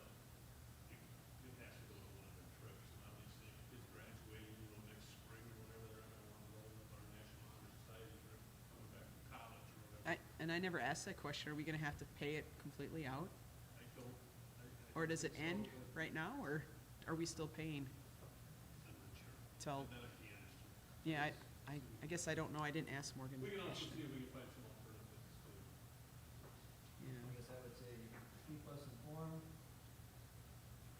it has to go to one of their trips. And obviously, if kids graduating, next spring or whatever, they're gonna wanna go with our National Honor Society trip, coming back from college or whatever. And I never asked that question, are we gonna have to pay it completely out? I don't, Or does it end right now, or are we still paying I'm not sure. till, That I can't answer. yeah, I guess I don't know, I didn't ask Morgan We the can also question. see if we can find some alternatives too. I Yeah. guess I would say keep us informed,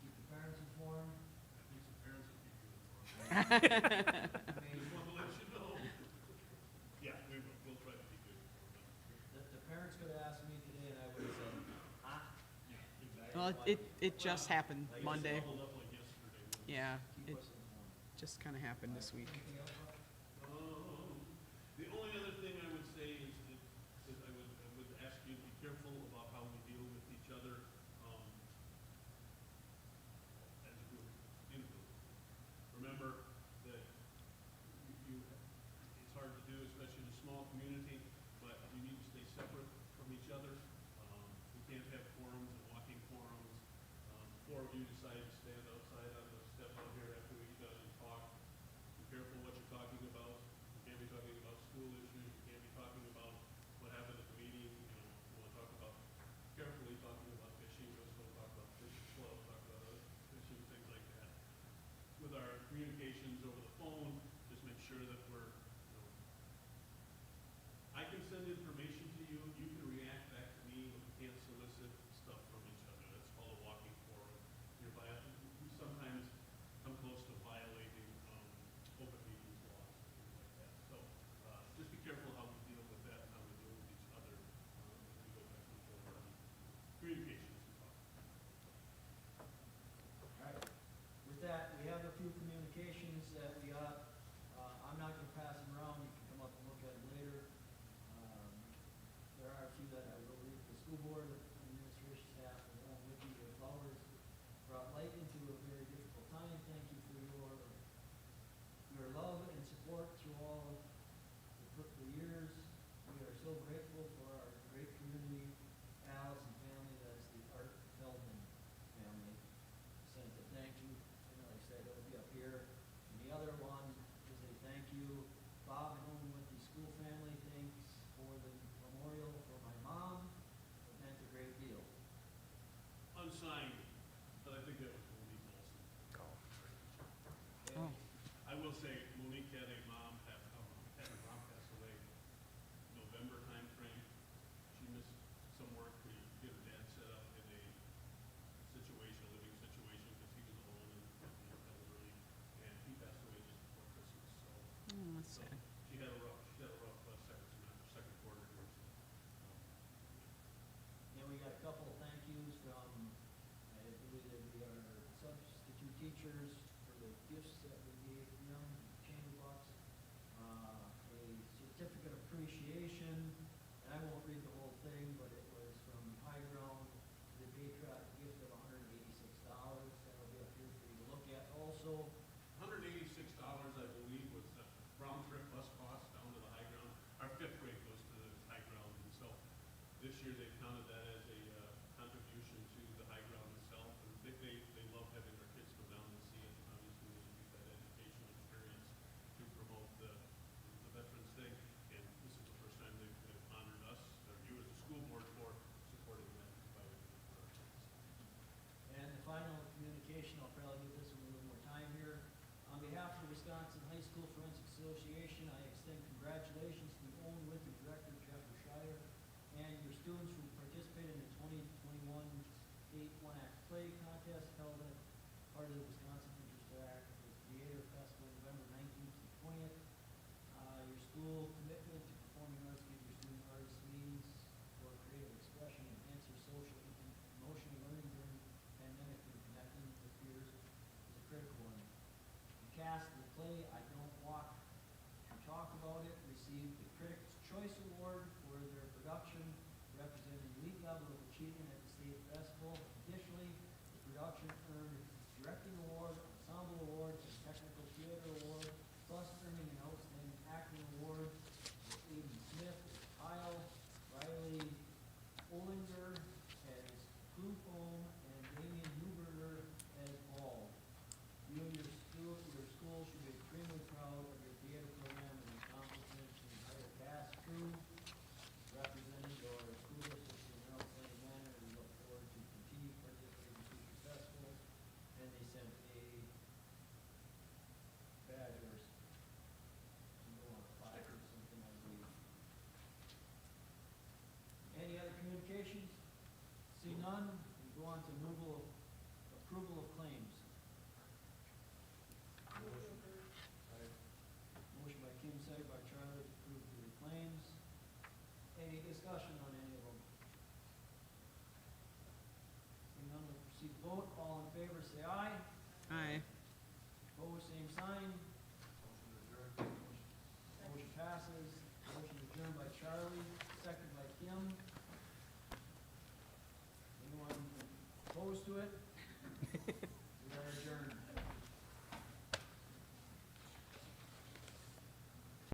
keep the parents informed. I think some parents will keep you informed. I mean, Just want to let you know. Yeah, we will, we'll try to be good. the parents could have asked me today and I would have said, ah. Well, it just happened Monday, Bubbled up like yesterday. yeah, Keep it us informed. just kinda happened this week. Anything else, Rob? The only other thing I would say is that I would ask you to be careful about how we deal with each other, as a group, in a group. Remember that it's hard to do, especially in a small community, but you need to stay separate from each other. We can't have quorums and walking quorums. Four of you decide to stand outside on the step out here after we get done and talk. Be careful what you're talking about. You can't be talking about school issues. You can't be talking about what happened at the meeting. You want to talk about, carefully talking about fishing, just don't talk about fishing club, talk about other fishing, things like that. With our communications over the phone, just make sure that we're, I can send information to you, you can react back to me, but we can't solicit stuff from each other. That's called a walking forum. We sometimes come close to violating, open meetings laws and things like that. So, just be careful how we deal with that and how we deal with each other, as we go back and forth on communications and talk. All right. With that, we have a few communications that we got. I'm not gonna pass them around. You can come up and look at them later. There are a few that I will read. The school board administration staff and Owen-Withee, your flowers brought light into a very difficult time. Thank you for your love and support through all the years. We are so grateful for our great community, Alice and family. That's the Art Feldman family. Sent a thank you, and like I said, it'll be up here. And the other one is a thank you, Bob and Owen-Withee school family, thanks for the memorial for my mom. It meant a great deal. Unsigned, but I think that was Monique Olson. Okay. Oh. I will say Monique had her mom pass away November timeframe. She missed some work to get her dad set up in a living situation, because he was alone and elderly, and he passed away just before Christmas, so. Oh, that's So sad. she had a rough second quarter here. Then we got a couple of thank yous from, I believe that we are substitute teachers for the gifts that we gave them, chamber bucks. A certificate of appreciation, and I won't read the whole thing, but it was from High Ground, the Patriot gift of $186. That'll be up here for you to look at also. $186, I believe, was the round trip bus cost down to the high ground. Our fifth grade goes to the high ground, and so this year they counted that as a contribution to the high ground itself. And they love having their kids come down and see it. Obviously, they use that educational experience to promote the Veterans Day. And this is the first time they've honored us, or you as a school board, for supporting that by for our kids. And the final communication, I'll probably give this one a little more time here. On behalf of the Wisconsin High School Forensic Association, I extend congratulations to the Owen-Withee Director, Jeffrey Schreier, and your students who participated in the 2021 State One Act Play Contest held at part of the Wisconsin Interact Theater Festival, November 19th to 20th. Your school commitment to performing arts gives your student artist means for creative expression, enhance your social and emotional learning during the pandemic, and connecting with peers is a critical one. The cast of the play, I Don't Walk to Talk About It, received the Critics' Choice Award for their production, representing elite level of achievement at the state festival. Additionally, the production earned Directing Award, Ensemble Award, and Technical Theater Award, plus earning an Outstanding Acting Award with Aiden Smith as Kyle, Riley Olinger as Clufoam, and Damian Newberger as Ball. You and your school should be extremely proud of your theater program and accomplishments. The entire cast, crew, representing your school district in an outstanding manner. We look forward to continued participation in future festivals. And they sent a badge or plaque or something, I believe. Any other communications? See none, we go on to approval of claims. Motion by Kim, second by Charlie, to approve the claims. Any discussion on any of them? Seeing none, we'll proceed to vote. All in favor, say aye. Aye. Opposed, same sign. Motion passes. Motion adjourned by Charlie, second by Kim. Anyone opposed to it?